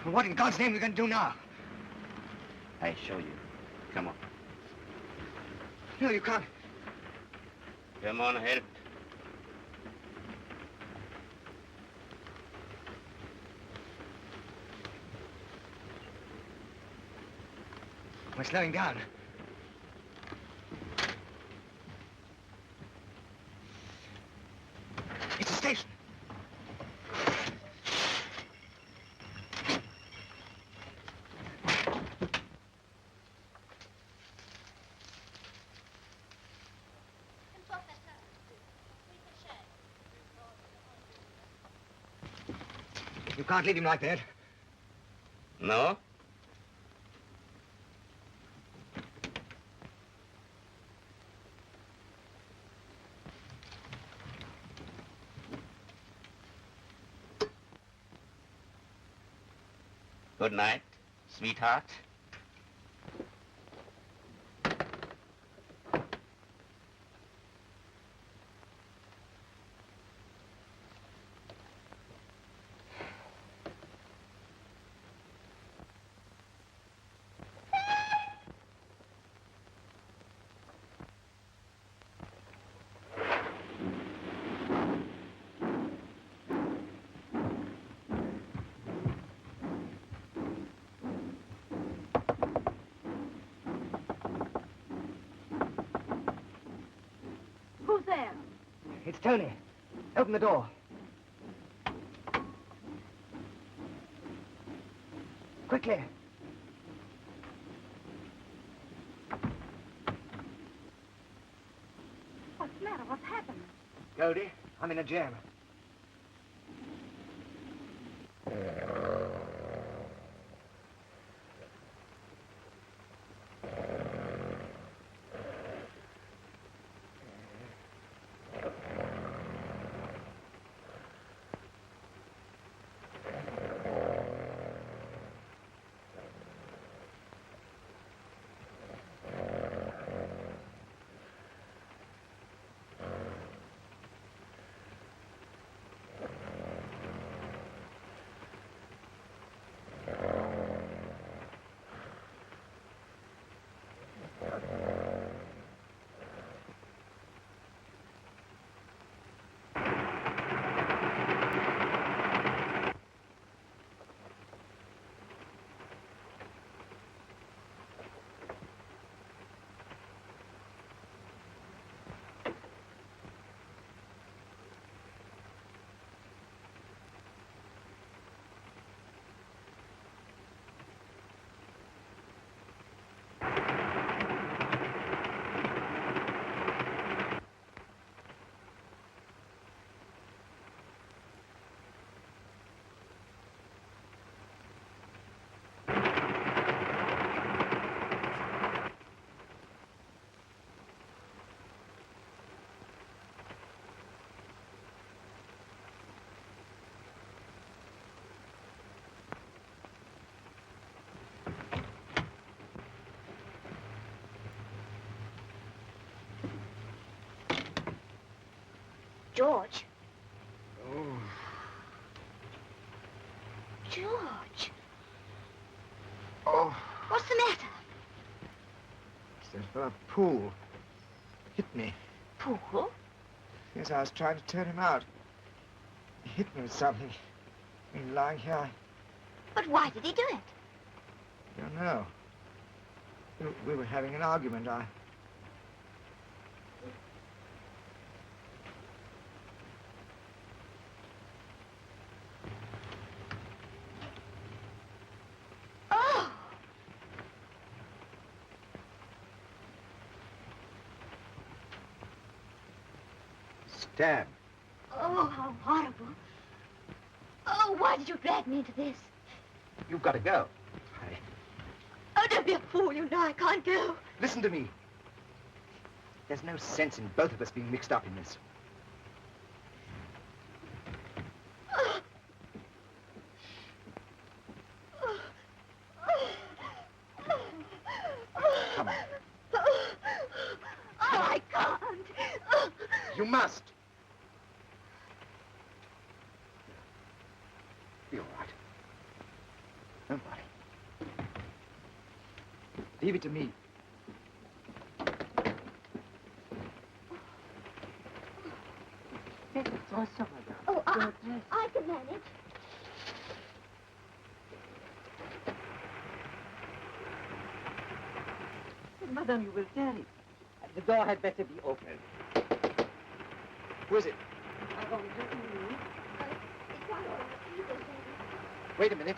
What in God's name are we going to do now? I show you. Come on. No, you can't. Come on, help. We're slowing down. It's a station. You can't leave him like that. No? Good night, sweetheart. Who's there? It's Tony. Open the door. Quickly. What's the matter? What's happened? Goldie, I'm in a jam. George. Oh. George. Oh. What's the matter? It's that fellow Poole. Hit me. Poole? Yes, I was trying to turn him out. He hit me with something. He was lying here. But why did he do it? I don't know. We were having an argument. Oh! Stab. Oh, how horrible. Oh, why did you drag me into this? You've got to go. Oh, don't be a fool. You know I can't go. Listen to me. There's no sense in both of us being mixed up in this. Come on. Oh, I can't. You must. Be all right. Don't worry. Leave it to me. Oh, I can manage. Madame, you will tarry. The door had better be opened. Who is it? Wait a minute.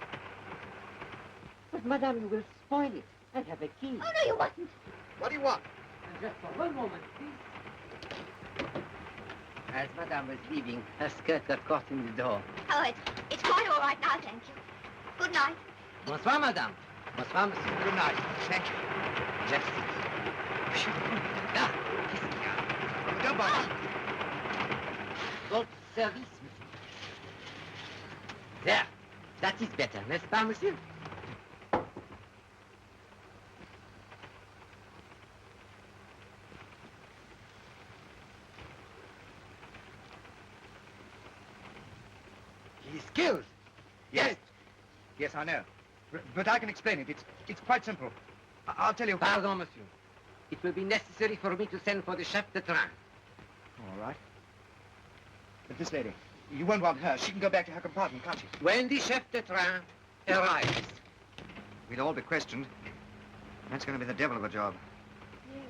But, Madame, you will spoil it. I have a key. Oh, no, you mustn't. What do you want? Just for one moment, please. As Madame was leaving, her skirt got caught in the door. Oh, it's quite all right now, thank you. Good night. Bonsoir, Madame. Bonsoir, Monsieur. Good night. Thank you. Merci. Là, qu'est-ce qu'il y a? Don't bother. Votre service, Monsieur. There. That is better, n'est-ce pas, Monsieur? He's killed. Yes. Yes, I know. But I can explain it. It's quite simple. I'll tell you. Pardon, Monsieur. It will be necessary for me to send for the chef de train. All right. But this lady, you won't want her. She can go back to her compartment, can't she? When the chef de train arrives. We'll all be questioned. That's going to be the devil of a job. Yes.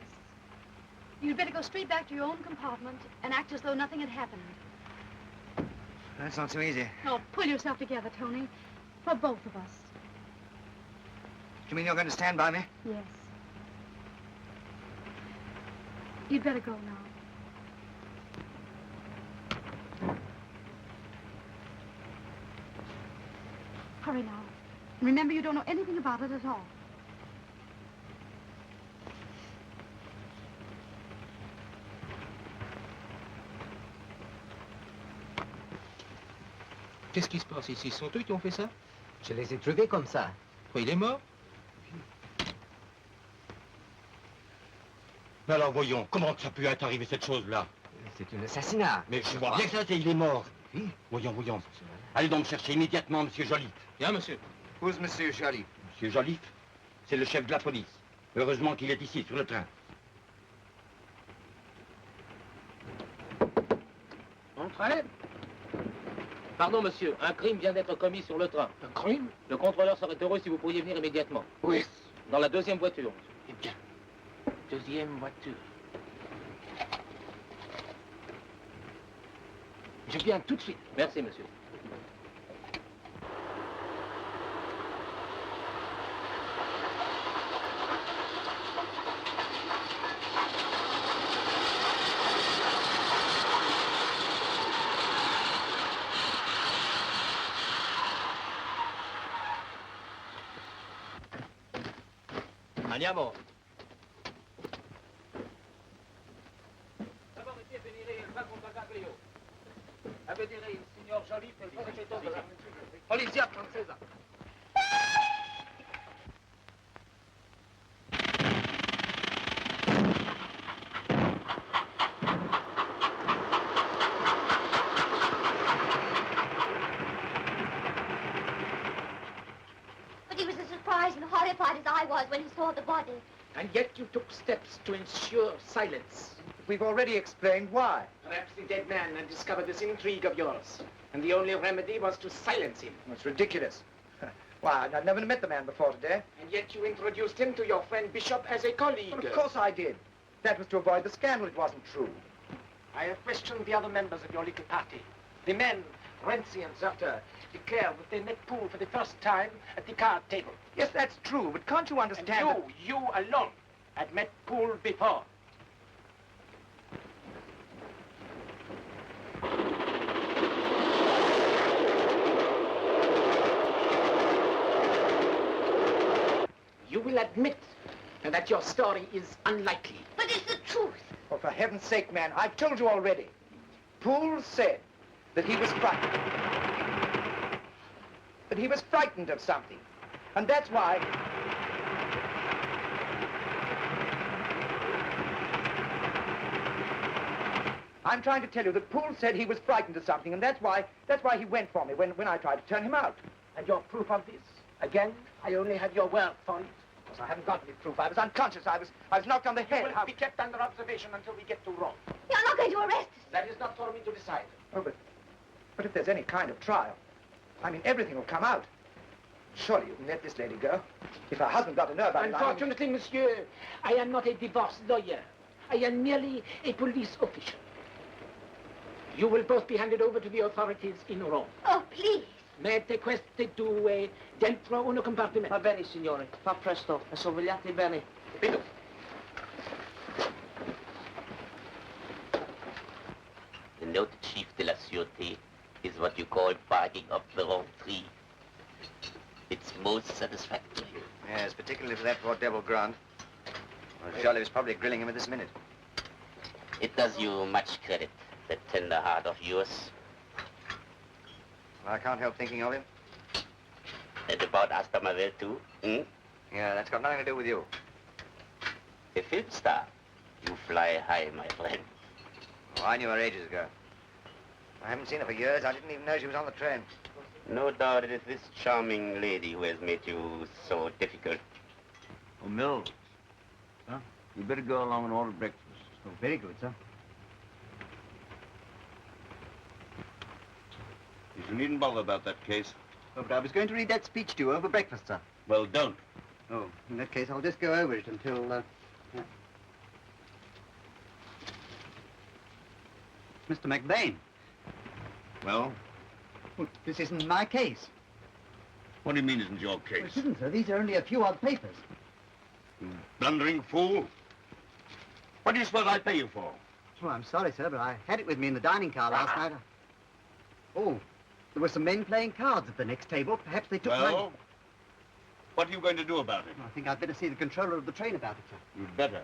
You'd better go straight back to your own compartment and act as though nothing had happened. That's not so easy. Oh, pull yourself together, Tony. For both of us. You mean you're going to stand by me? Yes. You'd better go now. Hurry now. And remember, you don't know anything about it at all. Qu'est-ce qui se passe ici? Ce sont eux qui ont fait ça? Je les ai trouvés comme ça. Quoi, il est mort? Mais alors voyons, comment ça peut être arrivé cette chose-là? C'est un assassinat. Mais je vois bien que ça, il est mort. Oui. Voyons. Allez donc chercher immédiatement Monsieur Joliffe. Bien, monsieur. Who's Monsieur Joliffe? Monsieur Joliffe, c'est le chef de la police. Heureusement qu'il est ici, sur le train. Entrez. Pardon, monsieur, un crime vient d'être commis sur le train. Un crime? Le contrôleur serait heureux si vous pourriez venir immédiatement. Oui. Dans la deuxième voiture. Eh bien, deuxième voiture. Je viens tout de suite. Merci, monsieur. Andiamo. A vedere il signor Joliffe e il segreto della polizia francese. wasn't horrified as I was when he saw the body. And yet you took steps to ensure silence. We've already explained why. Perhaps the dead man had discovered this intrigue of yours, and the only remedy was to silence him. It's ridiculous. Why, I'd never met the man before today. And yet you introduced him to your friend Bishop as a colleague. Well, of course I did. That was to avoid the scandal. It wasn't true. I have questioned the other members of your little party. The men, Renzi and Zerter, declared that they met Poole for the first time at the card table. Yes, that's true, but can't you understand And you alone, had met Poole before. You will admit that your story is unlikely. But it's the truth. Oh, for heaven's sake, man, I've told you already. Poole said that he was frightened. That he was frightened of something. And that's why... I'm trying to tell you that Poole said he was frightened of something, and that's why he went for me when I tried to turn him out. And your proof of this? Again, I only have your word for it. Because I haven't got any proof. I was unconscious. I was knocked on the head. You will be kept under observation until we get to Rome. You're not going to arrest us. That is not for me to decide. Oh, but if there's any kind of trial, I mean, everything will come out. Surely you can let this lady go. If her husband got to know about it, Unfortunately, monsieur, I am not a divorce lawyer. I am merely a police official. You will both be handed over to the authorities in Rome. Oh, please. Mette queste due dentro uno compartimento. Va bene, signore. Fa presto. E sorvegliate bene. Vedo. The noted chief de la Sûreté is what you call barking up the wrong tree. It's most satisfactory. Yes, particularly for that poor devil Grant. Well, Jolly was probably grilling him at this minute. It does you much credit, that tender heart of yours. Well, I can't help thinking of him. And about Astor Marvel, too, hmm? Yeah, that's got nothing to do with you. A film star. You fly high, my friend. Oh, I knew her ages ago. I haven't seen her for years. I didn't even know she was on the train. No doubt it is this charming lady who has made you so difficult. Oh, Mills. Huh? You better go along and order breakfast. Oh, very good, sir. You needn't bother about that case. Oh, but I was going to read that speech to you over breakfast, sir. Well, don't. Oh, in that case, I'll just go over it until, yeah. Mr. McBain. Well? Well, this isn't my case. What do you mean isn't your case? Well, it isn't, sir. These are only a few odd papers. You blundering fool. What do you suppose I pay you for? Oh, I'm sorry, sir, but I had it with me in the dining car last night. Oh, there were some men playing cards at the next table. Perhaps they took Well, what are you going to do about it? I think I'd better see the controller of the train about it, sir. You'd better.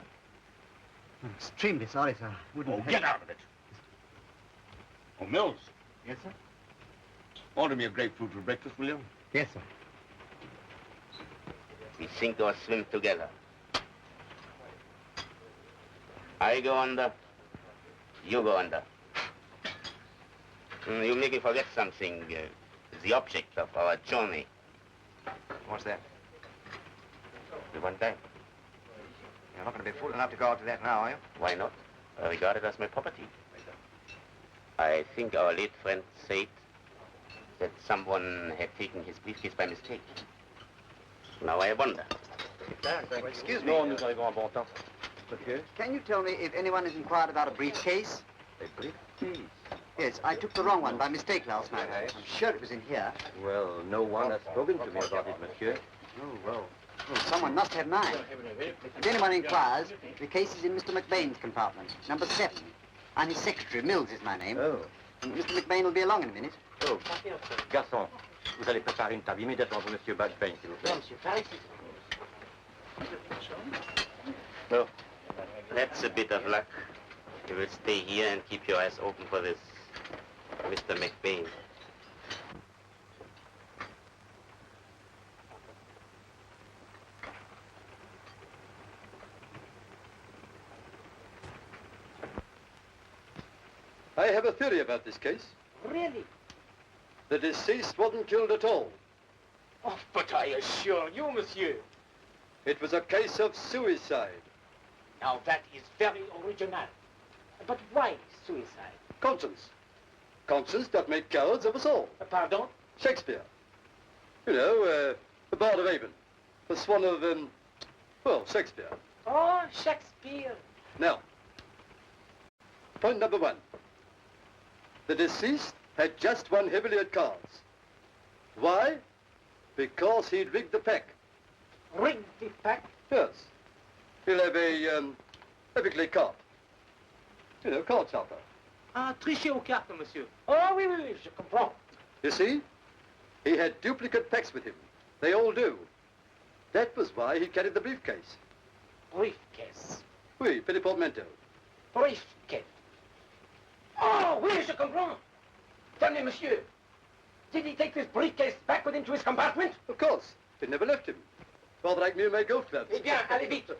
I'm extremely sorry, sir. Wouldn't Get out of it. Oh, Mills. Yes, sir? Order me a grapefruit for breakfast, will you? Yes, sir. We sink or swim together. I go under, you go under. You make me forget something, the object of our journey. What's that? The one time. You're not going to be fool enough to go out to that now, are you? Why not? I regard it as my property. I think our late friend said that someone had taken his briefcase by mistake. Now I wonder. Well, excuse me. Non, nous arrivons à bon temps. Can you tell me if anyone has inquired about a briefcase? A briefcase? Yes, I took the wrong one by mistake last night. I'm sure it was in here. Well, no one has spoken to me about it, monsieur. Oh, well, someone must have mine. If anyone inquires, the case is in Mr. McBain's compartment, number 7. I'm his secretary. Mills is my name. Oh. And Mr. McBain will be along in a minute. Oh. Garçon, vous allez préparer une table immédiatement pour monsieur Badgebain, s'il vous plaît. Monsieur, par ici. No, that's a bit of luck. You will stay here and keep your eyes open for this Mr. McBain. I have a theory about this case. Really? The deceased wasn't killed at all. Oh, but I assure you, monsieur. It was a case of suicide. Now, that is very original. But why suicide? Conscience. Conscience that made cowards of us all. Pardon? Shakespeare. You know, the Bard of Avon. The swan of, well, Shakespeare. Oh, Shakespeare. Now, point number one. The deceased had just won heavily at cards. Why? Because he'd rigged the pack. Rigged the pack? Yes. He'll have a big card. You know, card sharper. Ah, tricher aux cartes, monsieur. Oh, oui, oui, oui, je comprends. You see? He had duplicate packs with him. They all do. That was why he carried the briefcase. Briefcase? Oui, petit portmanteau. Briefcase. Oh, oui, je comprends. Tell me, monsieur, did he take this briefcase back with him to his compartment? Of course. It never left him. Rather like Miu May Golf Clubs. Eh bien, allez vite.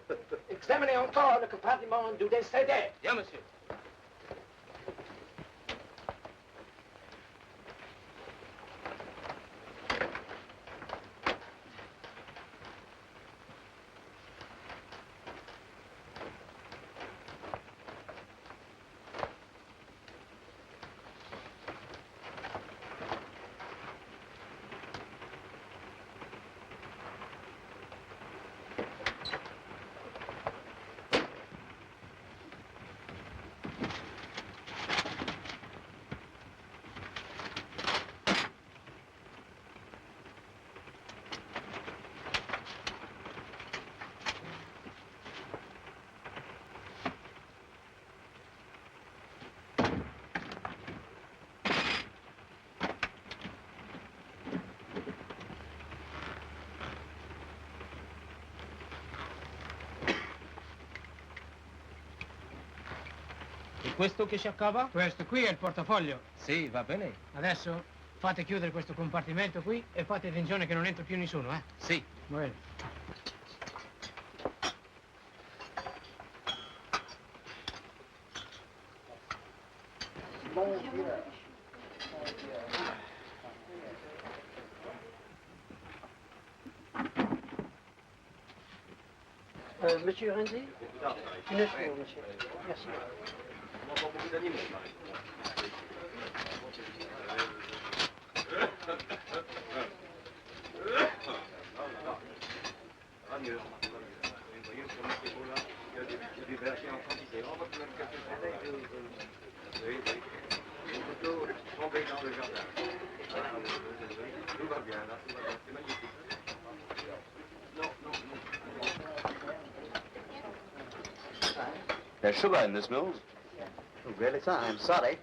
Examinez encore le compartiment du décédé. Bien, monsieur. Questo che cercava? Questo qui è il portafoglio. Sì, va bene. Adesso fate chiudere questo compartimento qui e fate attenzione che non entra più nessuno, eh? Sì. Bene. Monsieur Renzi? Une seconde, monsieur. Merci. There's sugar in this, Mills. Oh, really, sir? I'm sorry.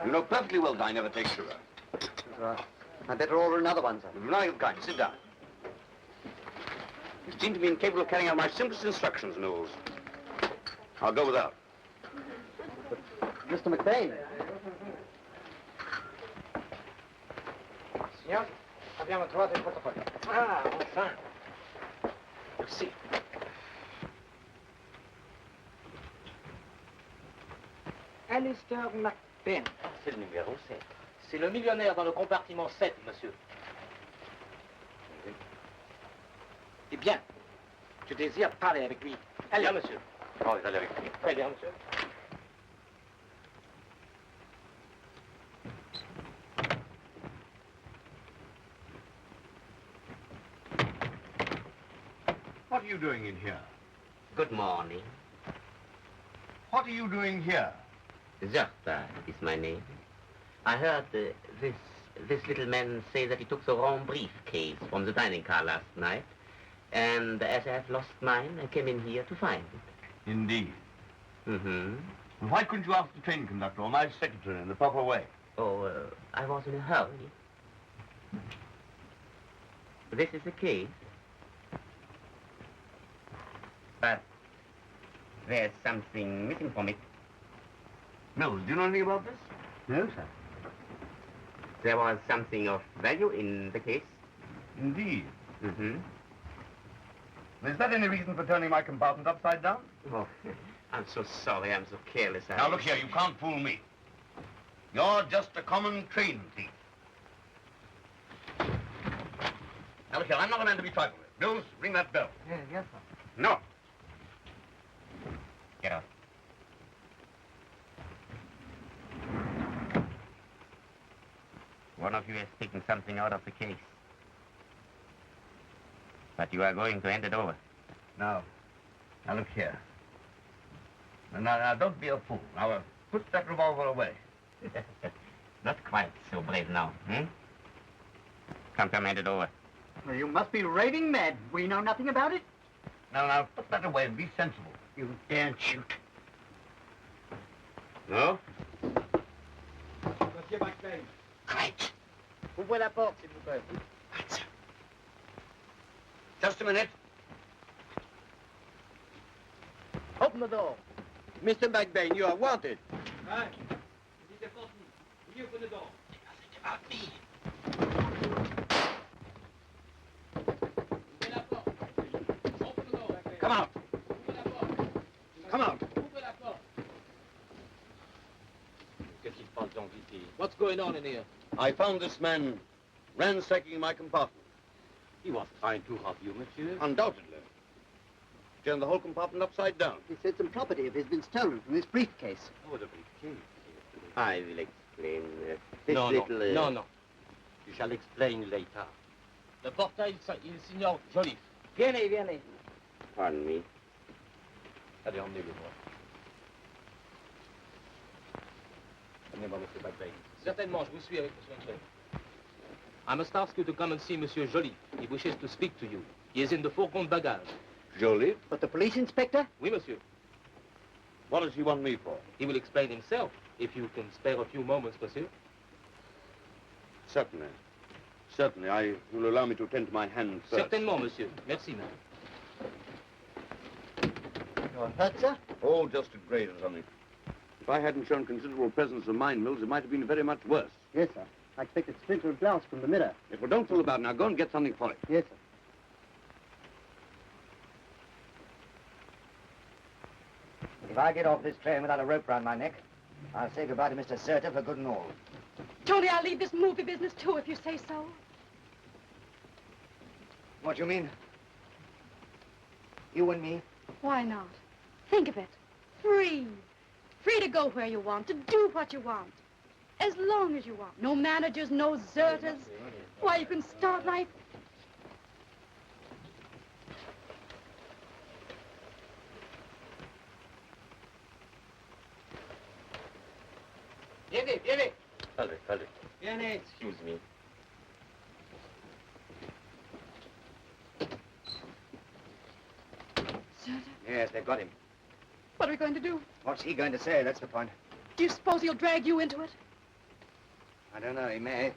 You know perfectly well that I never take sugar. Right. I'd better order another one, sir. Now you've kind. Sit down. You seem to be incapable of carrying out my simplest instructions, Mills. I'll go without. But, Mr. McBain. Signor, abbiamo trovato il portafoglio. Ah, enfin. Merci. Alistair McBain. C'est le numéro 7. C'est le millionnaire dans le compartiment 7, monsieur. Eh bien, je désire parler avec lui. Allez, Bien, monsieur. Oh, vous allez avec lui. Très bien, monsieur. What are you doing in here? Good morning. What are you doing here? Zarta is my name. I heard this little man say that he took the wrong briefcase from the dining car last night. And as I have lost mine, I came in here to find it. Indeed. Mm-hmm. Well, why couldn't you ask the train conductor or my secretary in the proper way? Oh, I was in a hurry. This is the case. But there's something missing from it. Mills, do you know anything about this? No, sir. There was something of value in the case. Indeed. Mm-hmm. Is that any reason for turning my compartment upside down? Oh, I'm so sorry. I'm so careless. Now, look here. You can't fool me. You're just a common train thief. Now, look here, I'm not a man to be trifled with. Mills, ring that bell. Yes, yes, sir. No. Get out. One of you has taken something out of the case. But you are going to hand it over. Now look here. Now, don't be a fool. Now, put that revolver away. Not quite so brave now, hmm? Come, hand it over. Well, you must be raving mad. We know nothing about it. Now, put that away and be sensible. You daren't shoot. No? Monsieur Backpain. Quiet. Ouvrez la porte, s'il vous plaît. Just a minute. Open the door. Mr. McBain, you are wanted. Right. It is important. Will you open the door? About me. Ouvrez la porte. Open the door. Come out. Ouvrez la porte. Come out. Ouvrez la porte. Qu'est-ce qui se passe donc ici? What's going on in here? I found this man ransacking my compartment. He was trying to rob you, monsieur. Undoubtedly. Turned the whole compartment upside down. He said some property of his been stolen from this briefcase. Oh, the briefcase. I will explain. This No, little... no, no. You shall explain later. Le portail, il signore Joliffe. Viens, viens. Pardon me. Allez, emmenez-le moi. Emmenez-moi, monsieur McBain. Certainement, je vous suis avec monsieur Backpain. I must ask you to come and see Monsieur Joly. He wishes to speak to you. He is in the fourgon bagage. Jolie? But the police inspector? Oui, monsieur. What does he want me for? He will explain himself, if you can spare a few moments, monsieur. Certainly. Certainly. You will allow me to attend to my hand first. Certainement, monsieur. Merci, madame. You're hurt, sir? Oh, just a graze or something. If I hadn't shown considerable presence of mind, Mills, it might have been very much worse. Yes, sir. I expect a splinter of glass from the mirror. Yes, well, don't fool about now. Go and get something for it. Yes, sir. If I get off this train without a rope round my neck, I'll say goodbye to Mr. Serta for good and all. Tony, I'll leave this movie business too, if you say so. What do you mean? You and me? Why not? Think of it. Free. Free to go where you want, to do what you want. As long as you want. No managers, no zerters. Why, you can start life... Viens. Allez. Viens. Excuse me. Zerter? Yes, they've got him. What are we going to do? What's he going to say? That's the point. Do you suppose he'll drag you into it? I don't know. He may.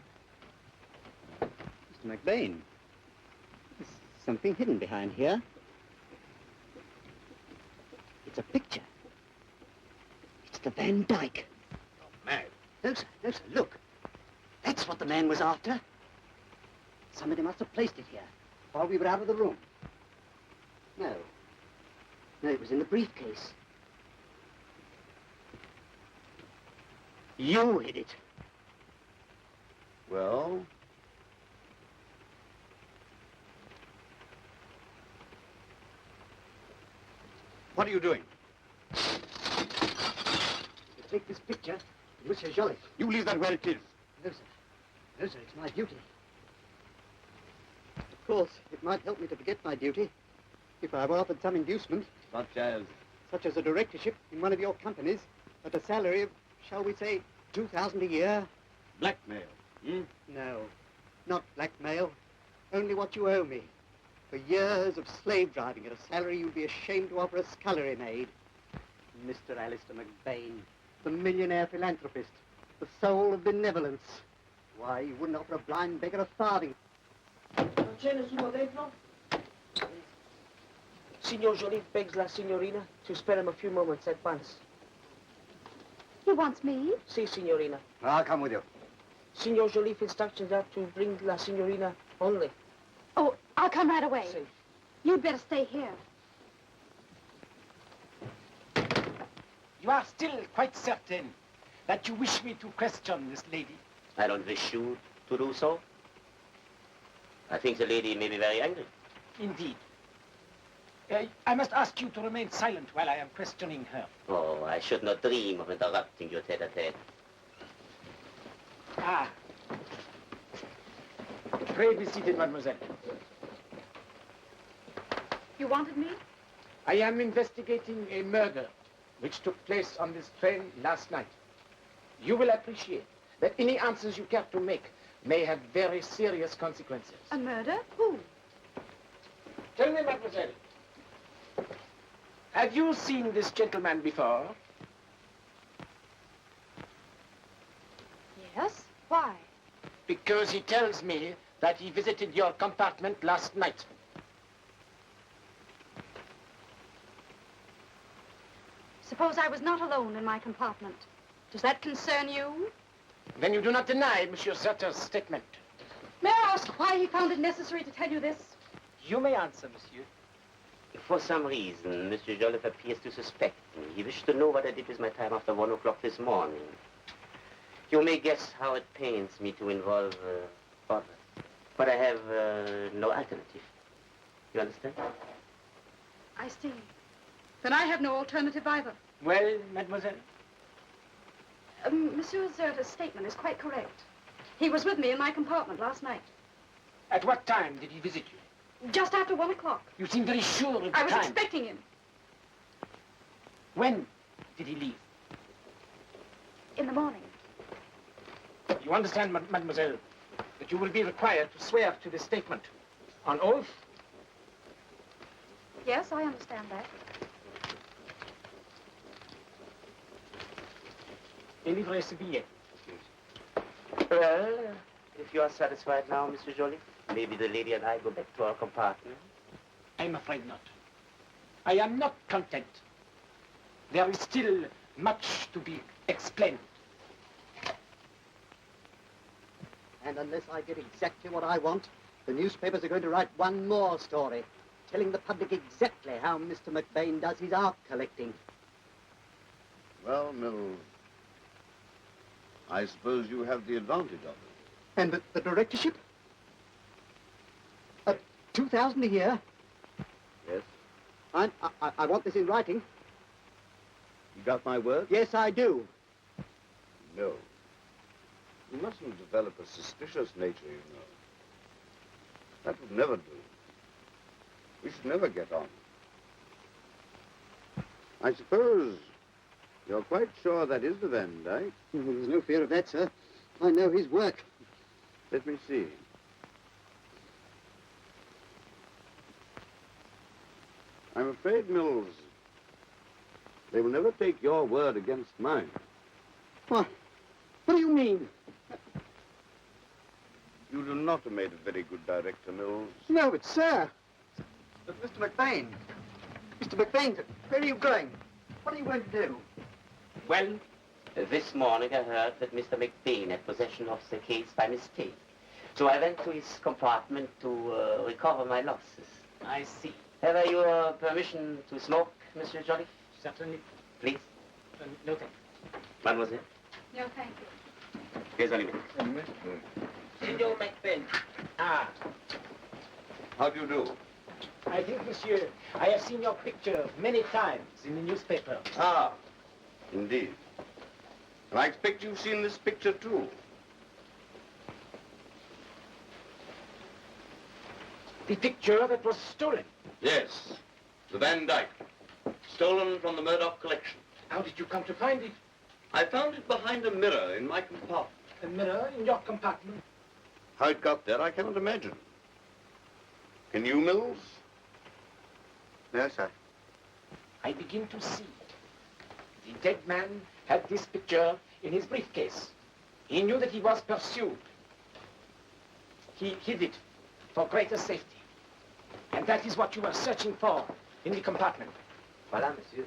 Mr. McBain, there's something hidden behind here. It's a picture. It's the Van Dyke. Mad. No, sir, look. That's what the man was after. Somebody must have placed it here while we were out of the room. No, it was in the briefcase. You hid it. Well? What are you doing? You take this picture, Monsieur Joly. You leave that where it is. No, sir, it's my duty. Of course, it might help me to forget my duty if I were offered some inducement. Such as? Such as a directorship in one of your companies at a salary of, shall we say, $2,000 a year. Blackmail. Hmm? No, not blackmail. Only what you owe me. For years of slave driving at a salary you'd be ashamed to offer a scullery maid. Mr. Alistair McBain, the millionaire philanthropist, the soul of benevolence. Why, you wouldn't offer a blind beggar a farthing. Non c'è nessuno dentro? Signor Joly begs la signorina to spare him a few moments at once. He wants me? Si, signorina. I'll come with you. Signor Joly instructions are to bring la signorina only. Oh, I'll come right away. Si. You'd better stay here. You are still quite certain that you wish me to question this lady? I don't wish you to do so. I think the lady may be very angry. Indeed. I must ask you to remain silent while I am questioning her. Oh, I should not dream of interrupting your tete-a-tete. Ah. Pray be seated, mademoiselle. You wanted me? I am investigating a murder which took place on this train last night. You will appreciate that any answers you care to make may have very serious consequences. A murder? Who? Tell me, mademoiselle, have you seen this gentleman before? Yes. Why? Because he tells me that he visited your compartment last night. Suppose I was not alone in my compartment. Does that concern you? Then you do not deny Monsieur Zutter's statement. May I ask why he found it necessary to tell you this? You may answer, monsieur. For some reason, Monsieur Joliffe appears to suspect me. He wished to know what I did with my time after 1 o'clock this morning. You may guess how it pains me to involve others. But I have no alternative. You understand? I see. Then I have no alternative either. Well, mademoiselle? Monsieur Zerta's statement is quite correct. He was with me in my compartment last night. At what time did he visit you? Just after 1 o'clock. You seem very sure of the I was time. expecting him. When did he leave? In the morning. You understand, mademoiselle, that you will be required to swear to this statement. On oath? Yes, I understand that. Délivrez ce billet. Well, if you are satisfied now, Monsieur Joliffe, maybe the lady and I go back to our compartment. I'm afraid not. I am not content. There is still much to be explained. And unless I get exactly what I want, the newspapers are going to write one more story, telling the public exactly how Mr. McBain does his art collecting. Well, Mills, I suppose you have the advantage of it. And the directorship? 2,000 a year? Yes. I want this in writing. You got my word? Yes, I do. No. You mustn't develop a suspicious nature, you know. That would never do. We should never get on. I suppose you're quite sure that is the Van Dyke? Well, there's no fear of that, sir. I know his work. Let me see. I'm afraid, Mills, they will never take your word against mine. What? What do you mean? You do not have made a very good director, Mills. No, but sir. But Mr. McBain. Mr. McBain, where are you going? What are you going to do? Well, this morning I heard that Mr. McBain had possession of the case by mistake. So I went to his compartment to recover my losses. I see. Have I your permission to smoke, Monsieur Joliffe? Certainly. Please. No, thank you. Mademoiselle. No, thank you. Here's Olivier. Signor McBain. Ah. How do you do? I think, monsieur, I have seen your picture many times in the newspaper. Ah, indeed. And I expect you've seen this picture, too. The picture that was stolen. Yes, the Van Dyke. Stolen from the Murdoch collection. How did you come to find it? I found it behind a mirror in my compartment. A mirror in your compartment? How it got there, I cannot imagine. Can you, Mills? No, sir. I begin to see. The dead man had this picture in his briefcase. He knew that he was pursued. He hid it for greater safety. And that is what you were searching for in the compartment. Voilà, monsieur.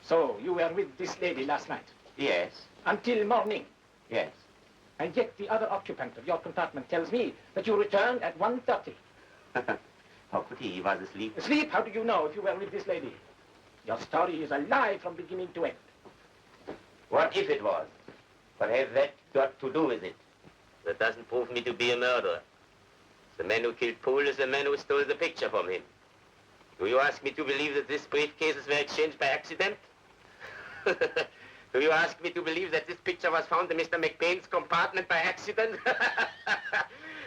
So you were with this lady last night? Yes. Until morning? Yes. And yet the other occupant of your compartment tells me that you returned at 1:30. How could he? He was asleep. Asleep? How do you know if you were with this lady? Your story is a lie from beginning to end. What if it was? What has that got to do with it? That doesn't prove me to be a murderer. The man who killed Poole is the man who stole the picture from him. Do you ask me to believe that these briefcases were exchanged by accident? Do you ask me to believe that this picture was found in Mr. McBain's compartment by accident?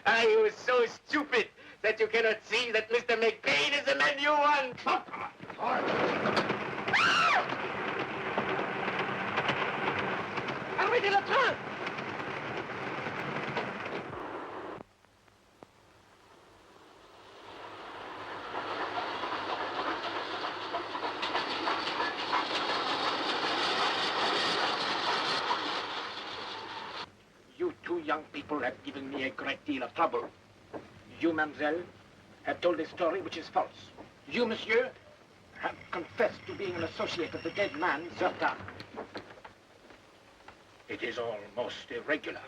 Are you so stupid that you cannot see that Mr. McBain is the man you want? Oh, come on. Arrêtez le train! You two young people have given me a great deal of trouble. You, mademoiselle, have told a story which is false. You, monsieur, have confessed to being an associate of the dead man, Zerta. It is all most irregular.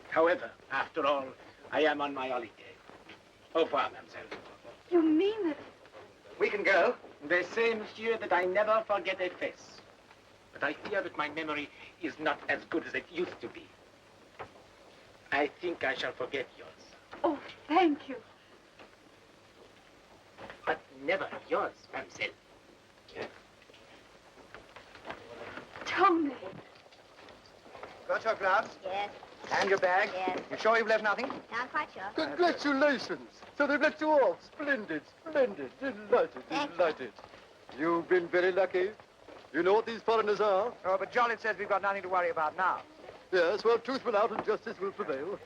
However, after all, I am on my holiday. Au revoir, mademoiselle. You mean it? We can go. They say, monsieur, that I never forget a face. But I fear that my memory is not as good as it used to be. I think I shall forget yours. Oh, thank you. But never yours, mademoiselle. Tony. Got your gloves? Yes. And your bag? Yes. You sure you've left nothing? No, I'm quite sure. Congratulations. So they've let you off. Splendid, splendid. Delighted. You've been very lucky. You know what these foreigners are? Oh, but Jolliet says we've got nothing to worry about now. Yes, well, truth will out and justice will prevail.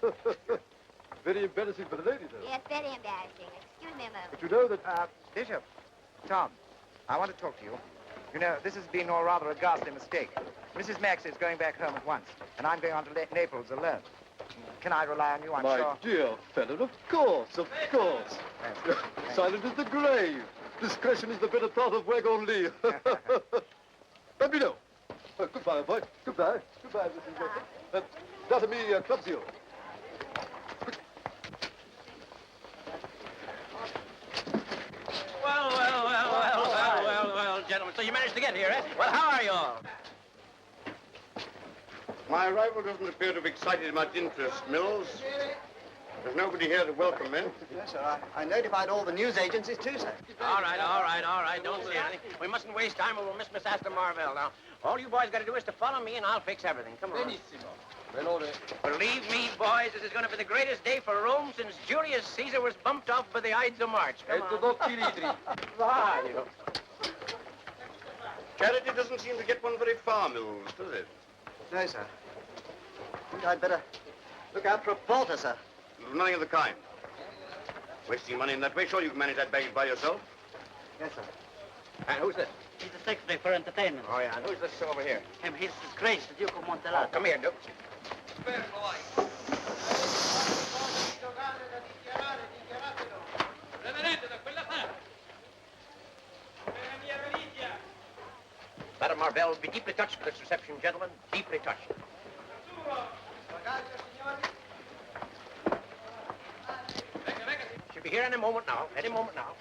Very embarrassing for the lady, though. Yes, very embarrassing. Excuse me a moment. But you know that... Bishop, Tom, I want to talk to you. You know, this has been all rather a ghastly mistake. Mrs. Max is going back home at once, and I'm going on to Naples alone. Can I rely on you, I'm My sure? dear fellow, of course, of course. Silent is the grave. Discretion is the better part of Wagon-Lee. Let me know. Goodbye, boy. Goodbye. Goodbye, Mrs. Max. That me clubs you. Well, gentlemen. So you managed to get here, eh? Well, how are you all? My arrival doesn't appear to have excited much interest, Mills. There's nobody here to welcome me. Yes, sir. I notified all the news agencies, too, sir. All right. Don't say anything. We mustn't waste time or we'll miss Miss Astor Marvell. Now, all you boys got to do is to follow me and I'll fix everything. Come on. Believe me, boys, this is going to be the greatest day for Rome since Julius Caesar was bumped off by the Ides of March. Come on. Charity doesn't seem to get one very far, Mills, does it? No, sir. I think I'd better look out for a porter, sir. Nothing of the kind. Wasting money in that way, sure you can manage that baggage by yourself. Yes, sir. And who's this? He's the secretary for entertainment. Oh, yeah. And who's this over here? Him, he's His Grace, the Duke of Montelado. Oh, come here, Duke. Madame Marvell will be deeply touched by this reception, gentlemen. Deeply touched. She'll be here any moment now. Any moment now.